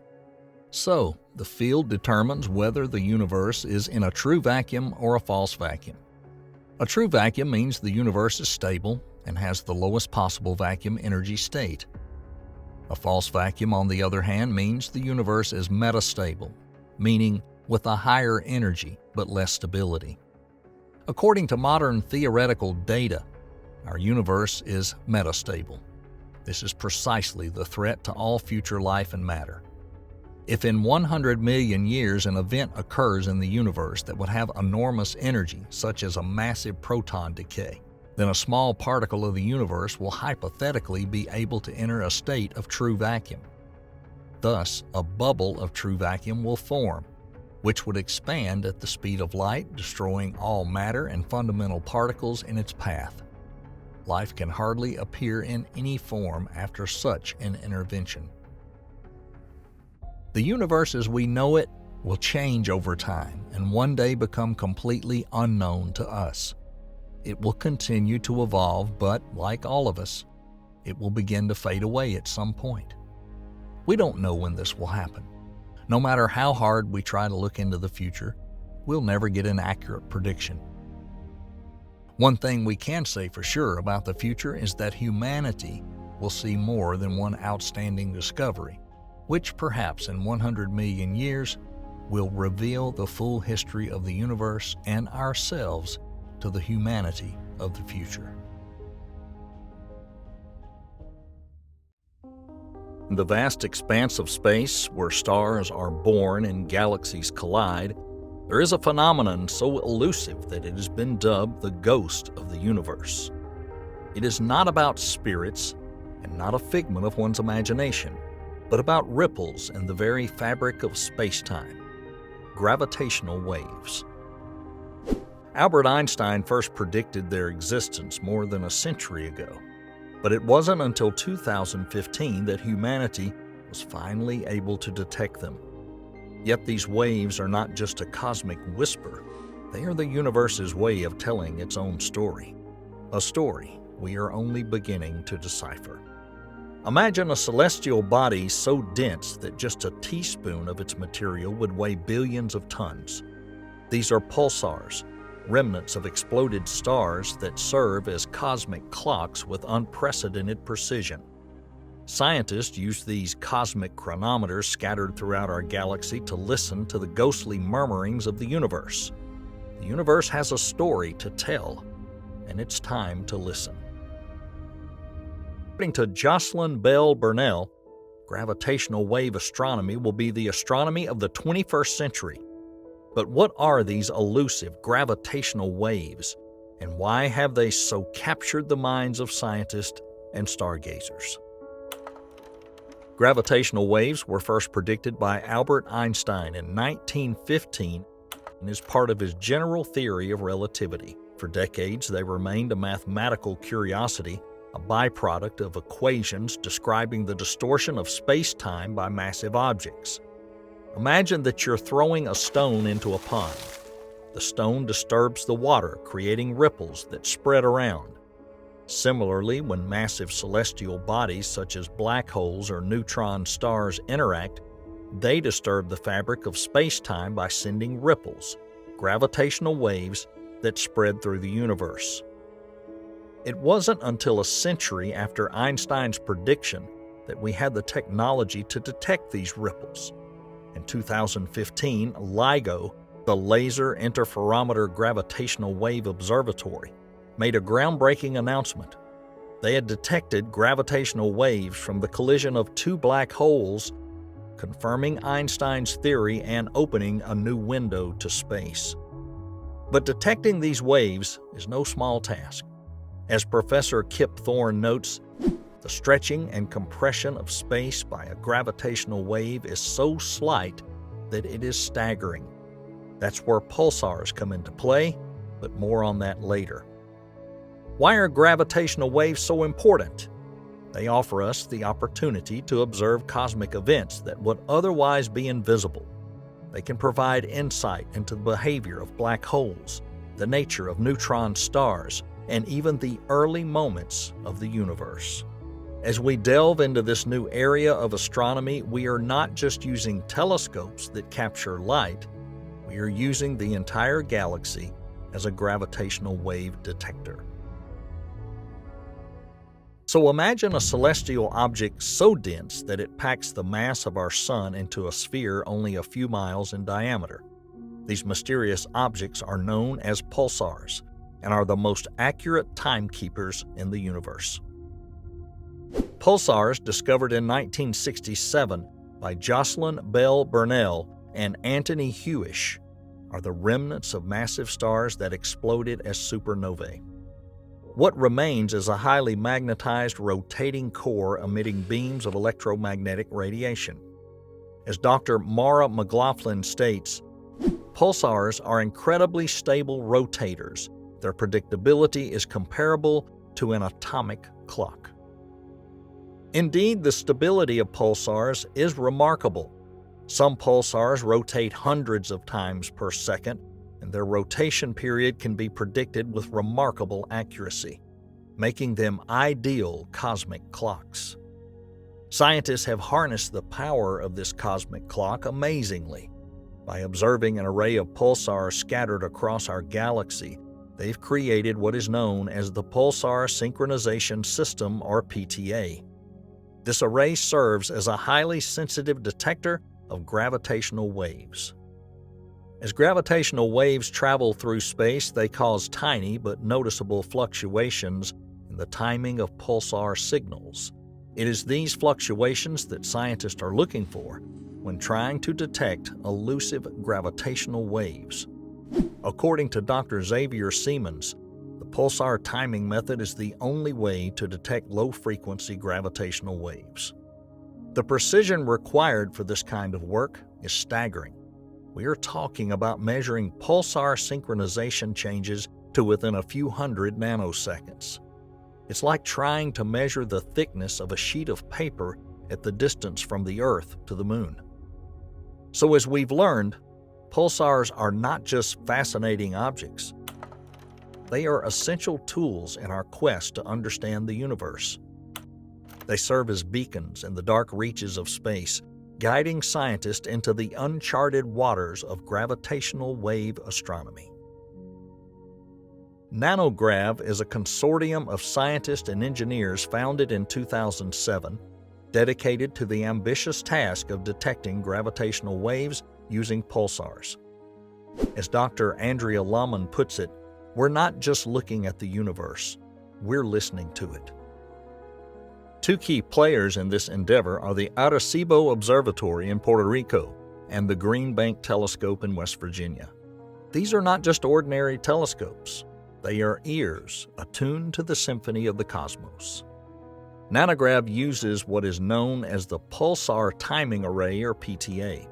[SPEAKER 1] So, the field determines whether the universe is in a true vacuum or a false vacuum. A true vacuum means the universe is stable and has the lowest possible vacuum energy state. A false vacuum, on the other hand, means the universe is metastable, meaning with a higher energy but less stability. According to modern theoretical data, our universe is metastable. This is precisely the threat to all future life and matter. If in 100 million years an event occurs in the universe that would have enormous energy, such as a massive proton decay, then a small particle of the universe will hypothetically be able to enter a state of true vacuum. Thus, a bubble of true vacuum will form, which would expand at the speed of light, destroying all matter and fundamental particles in its path. Life can hardly appear in any form after such an intervention. The universe as we know it will change over time and one day become completely unknown to us. It will continue to evolve, but like all of us, it will begin to fade away at some point. We don't know when this will happen. No matter how hard we try to look into the future, we'll never get an accurate prediction. One thing we can say for sure about the future is that humanity will see more than one outstanding discovery, which perhaps in 100 million years will reveal the full history of the universe and ourselves to the humanity of the future. In the vast expanse of space, where stars are born and galaxies collide, there is a phenomenon so elusive that it has been dubbed the ghost of the universe. It is not about spirits and not a figment of one's imagination, but about ripples in the very fabric of space-time, gravitational waves. Albert Einstein first predicted their existence more than a century ago, but it wasn't until 2015 that humanity was finally able to detect them. Yet these waves are not just a cosmic whisper, they are the universe's way of telling its own story. A story we are only beginning to decipher. Imagine a celestial body so dense that just a teaspoon of its material would weigh billions of tons. These are pulsars, remnants of exploded stars that serve as cosmic clocks with unprecedented precision. Scientists use these cosmic chronometers scattered throughout our galaxy to listen to the ghostly murmurings of the universe. The universe has a story to tell, and it's time to listen. According to Jocelyn Bell Burnell, gravitational wave astronomy will be the astronomy of the 21st century. But what are these elusive gravitational waves, and why have they so captured the minds of scientists and stargazers? Gravitational waves were first predicted by Albert Einstein in 1915 and is part of his general theory of relativity. For decades, they remained a mathematical curiosity, a byproduct of equations describing the distortion of space-time by massive objects. Imagine that you're throwing a stone into a pond. The stone disturbs the water, creating ripples that spread around. Similarly, when massive celestial bodies such as black holes or neutron stars interact, they disturb the fabric of space-time by sending ripples, gravitational waves that spread through the universe. It wasn't until a century after Einstein's prediction that we had the technology to detect these ripples. In 2015, LIGO, the Laser Interferometer Gravitational Wave Observatory, made a groundbreaking announcement. They had detected gravitational waves from the collision of two black holes, confirming Einstein's theory and opening a new window to space. But detecting these waves is no small task. As Professor Kip Thorne notes, the stretching and compression of space by a gravitational wave is so slight that it is staggering. That's where pulsars come into play, but more on that later. Why are gravitational waves so important? They offer us the opportunity to observe cosmic events that would otherwise be invisible. They can provide insight into the behavior of black holes, the nature of neutron stars, and even the early moments of the universe. As we delve into this new area of astronomy, we are not just using telescopes that capture light, we are using the entire galaxy as a gravitational wave detector. So imagine a celestial object so dense that it packs the mass of our sun into a sphere only a few miles in diameter. These mysterious objects are known as pulsars and are the most accurate timekeepers in the universe. Pulsars, discovered in 1967 by Jocelyn Bell Burnell and Anthony Hewish, are the remnants of massive stars that exploded as supernovae. What remains is a highly magnetized rotating core emitting beams of electromagnetic radiation. As Dr. Mara McLaughlin states, pulsars are incredibly stable rotators. Their predictability is comparable to an atomic clock. Indeed, the stability of pulsars is remarkable. Some pulsars rotate hundreds of times per second, and their rotation period can be predicted with remarkable accuracy, making them ideal cosmic clocks. Scientists have harnessed the power of this cosmic clock amazingly. By observing an array of pulsars scattered across our galaxy, they've created what is known as the Pulsar Synchronization System, or PTA. This array serves as a highly sensitive detector of gravitational waves. As gravitational waves travel through space, they cause tiny but noticeable fluctuations in the timing of pulsar signals. It is these fluctuations that scientists are looking for when trying to detect elusive gravitational waves. According to Dr. Xavier Siemens, the pulsar timing method is the only way to detect low-frequency gravitational waves. The precision required for this kind of work is staggering. We are talking about measuring pulsar synchronization changes to within a few hundred nanoseconds. It's like trying to measure the thickness of a sheet of paper at the distance from the Earth to the Moon. So as we've learned, pulsars are not just fascinating objects. They are essential tools in our quest to understand the universe. They serve as beacons in the dark reaches of space, guiding scientists into the uncharted waters of gravitational wave astronomy. Nanograv is a consortium of scientists and engineers founded in 2007, dedicated to the ambitious task of detecting gravitational waves using pulsars. As Dr. Andrea Lahman puts it, we're not just looking at the universe, we're listening to it. Two key players in this endeavor are the Arecibo Observatory in Puerto Rico and the Green Bank Telescope in West Virginia. These are not just ordinary telescopes. They are ears attuned to the symphony of the cosmos. Nanograv uses what is known as the Pulsar Timing Array, or PTA.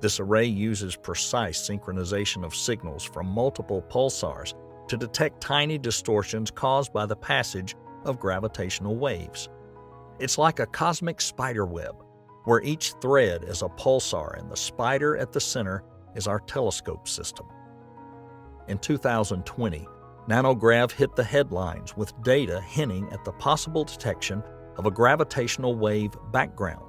[SPEAKER 1] This array uses precise synchronization of signals from multiple pulsars to detect tiny distortions caused by the passage of gravitational waves. It's like a cosmic spider web, where each thread is a pulsar and the spider at the center is our telescope system. In 2020, Nanograv hit the headlines with data hinting at the possible detection of a gravitational wave background.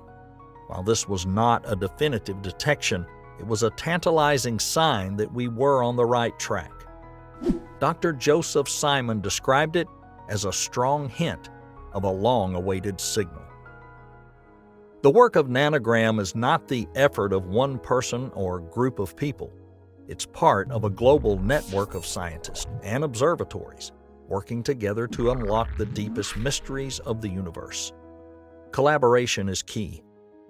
[SPEAKER 1] While this was not a definitive detection, it was a tantalizing sign that we were on the right track. Dr. Joseph Simon described it as a strong hint of a long-awaited signal. The work of Nanograv is not the effort of one person or group of people. It's part of a global network of scientists and observatories working together to unlock the deepest mysteries of the universe. Collaboration is key,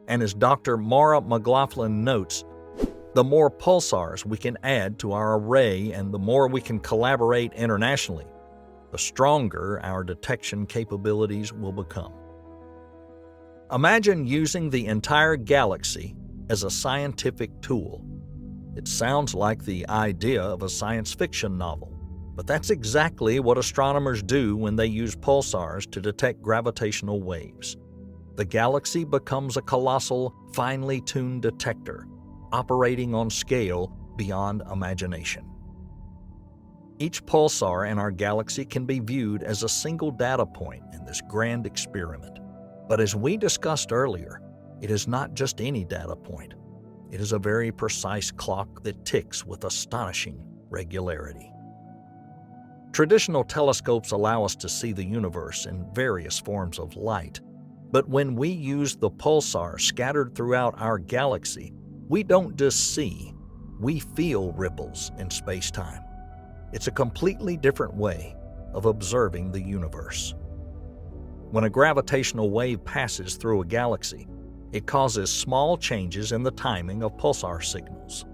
[SPEAKER 1] and as Dr. Mara McLaughlin notes, the more pulsars we can add to our array and the more we can collaborate internationally, the stronger our detection capabilities will become. Imagine using the entire galaxy as a scientific tool. It sounds like the idea of a science fiction novel, but that's exactly what astronomers do when they use pulsars to detect gravitational waves. The galaxy becomes a colossal, finely tuned detector, operating on scale beyond imagination. Each pulsar in our galaxy can be viewed as a single data point in this grand experiment. But as we discussed earlier, it is not just any data point. It is a very precise clock that ticks with astonishing regularity. Traditional telescopes allow us to see the universe in various forms of light, but when we use the pulsar scattered throughout our galaxy, we don't just see, we feel ripples in space-time. It's a completely different way of observing the universe. When a gravitational wave passes through a galaxy, it causes small changes in the timing of pulsar signals.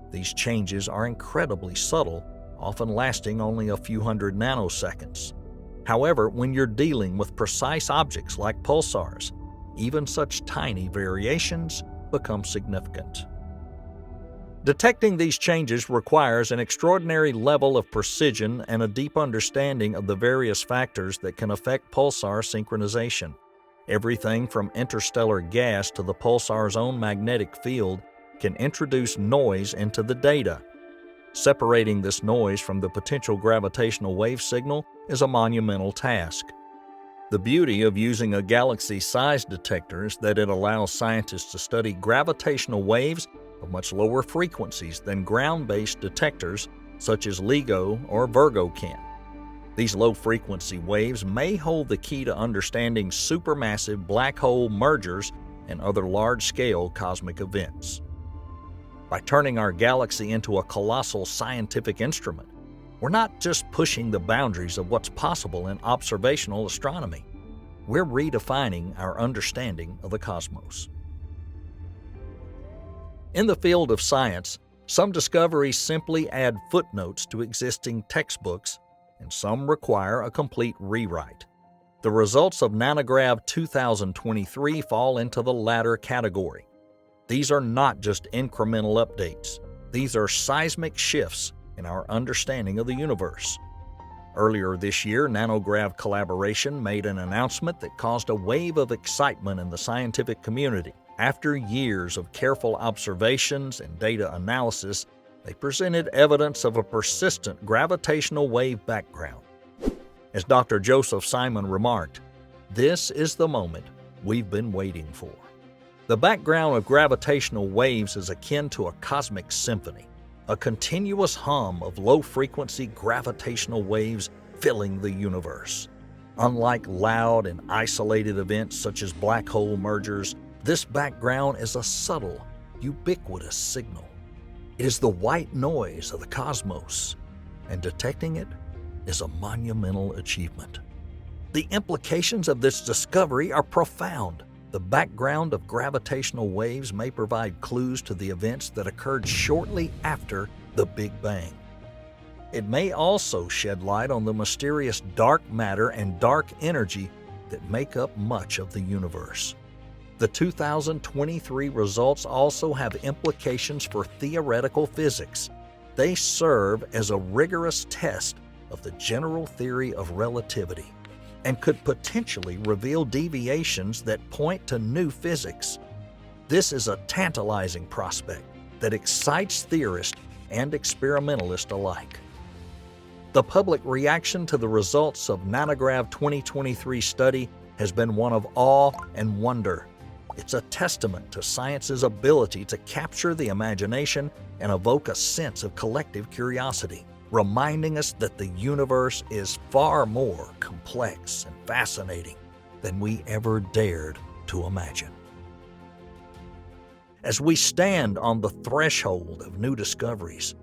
[SPEAKER 1] These changes are incredibly subtle, often lasting only a few hundred nanoseconds. However, when you're dealing with precise objects like pulsars, even such tiny variations become significant. Detecting these changes requires an extraordinary level of precision and a deep understanding of the various factors that can affect pulsar synchronization. Everything from interstellar gas to the pulsar's own magnetic field can introduce noise into the data. Separating this noise from the potential gravitational wave signal is a monumental task. The beauty of using a galaxy-sized detector is that it allows scientists to study gravitational waves of much lower frequencies than ground-based detectors such as LIGO or Virgo can. These low-frequency waves may hold the key to understanding supermassive black hole mergers and other large-scale cosmic events. By turning our galaxy into a colossal scientific instrument, we're not just pushing the boundaries of what's possible in observational astronomy. We're redefining our understanding of the cosmos. In the field of science, some discoveries simply add footnotes to existing textbooks, and some require a complete rewrite. The results of Nanograv 2023 fall into the latter category. These are not just incremental updates. These are seismic shifts in our understanding of the universe. Earlier this year, Nanograv Collaboration made an announcement that caused a wave of excitement in the scientific community. After years of careful observations and data analysis, they presented evidence of a persistent gravitational wave background. As Dr. Joseph Simon remarked, this is the moment we've been waiting for. The background of gravitational waves is akin to a cosmic symphony, a continuous hum of low-frequency gravitational waves filling the universe. Unlike loud and isolated events such as black hole mergers, this background is a subtle, ubiquitous signal. It is the white noise of the cosmos, and detecting it is a monumental achievement. The implications of this discovery are profound. The background of gravitational waves may provide clues to the events that occurred shortly after the Big Bang. It may also shed light on the mysterious dark matter and dark energy that make up much of the universe. The 2023 results also have implications for theoretical physics. They serve as a rigorous test of the general theory of relativity and could potentially reveal deviations that point to new physics. This is a tantalizing prospect that excites theorists and experimentalists alike. The public reaction to the results of Nanograv 2023 study has been one of awe and wonder. It's a testament to science's ability to capture the imagination and evoke a sense of collective curiosity, reminding us that the universe is far more complex and fascinating than we ever dared to imagine. As we stand on the threshold of new discoveries,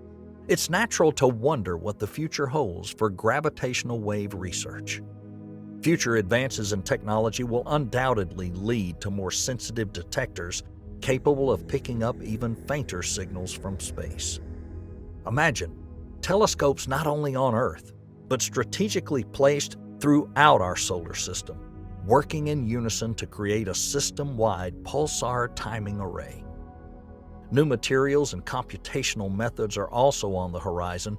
[SPEAKER 1] it's natural to wonder what the future holds for gravitational wave research. Future advances in technology will undoubtedly lead to more sensitive detectors capable of picking up even fainter signals from space. Imagine telescopes not only on Earth, but strategically placed throughout our solar system, working in unison to create a system-wide pulsar timing array. New materials and computational methods are also on the horizon.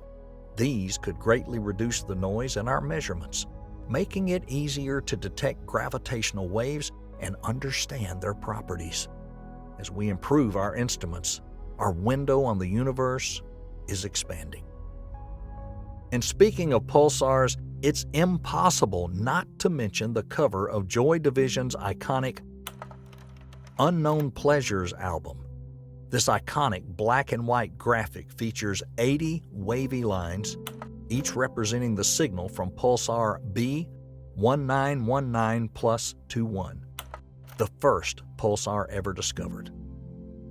[SPEAKER 1] These could greatly reduce the noise in our measurements, making it easier to detect gravitational waves and understand their properties. As we improve our instruments, our window on the universe is expanding. And speaking of pulsars, it's impossible not to mention the cover of Joy Division's iconic Unknown Pleasures album. This iconic black and white graphic features 80 wavy lines, each representing the signal from pulsar B1919+21, the first pulsar ever discovered.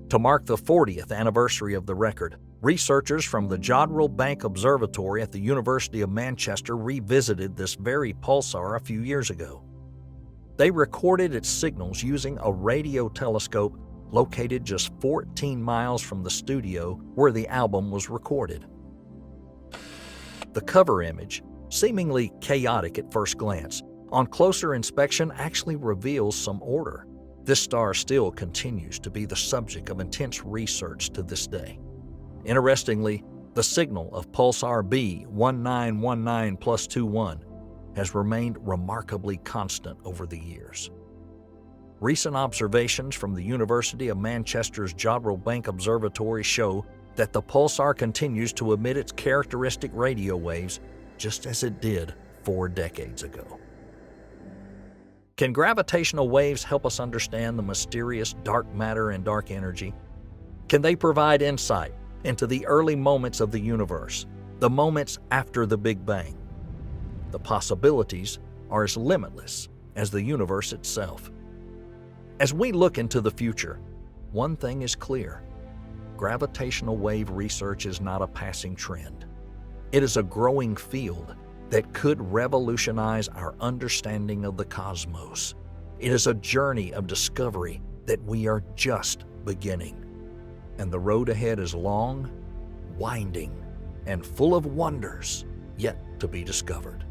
[SPEAKER 1] To mark the 40th anniversary of the record, researchers from the Jodrell Bank Observatory at the University of Manchester revisited this very pulsar a few years ago. They recorded its signals using a radio telescope located just 14 miles from the studio where the album was recorded. The cover image, seemingly chaotic at first glance, on closer inspection actually reveals some order. This star still continues to be the subject of intense research to this day. Interestingly, the signal of pulsar B1919+21 has remained remarkably constant over the years. Recent observations from the University of Manchester's Jodrell Bank Observatory show that the pulsar continues to emit its characteristic radio waves just as it did 4 decades ago. Can gravitational waves help us understand the mysterious dark matter and dark energy? Can they provide insight into the early moments of the universe, the moments after the Big Bang? The possibilities are as limitless as the universe itself. As we look into the future, one thing is clear. Gravitational wave research is not a passing trend. It is a growing field that could revolutionize our understanding of the cosmos. It is a journey of discovery that we are just beginning. And the road ahead is long, winding, and full of wonders yet to be discovered.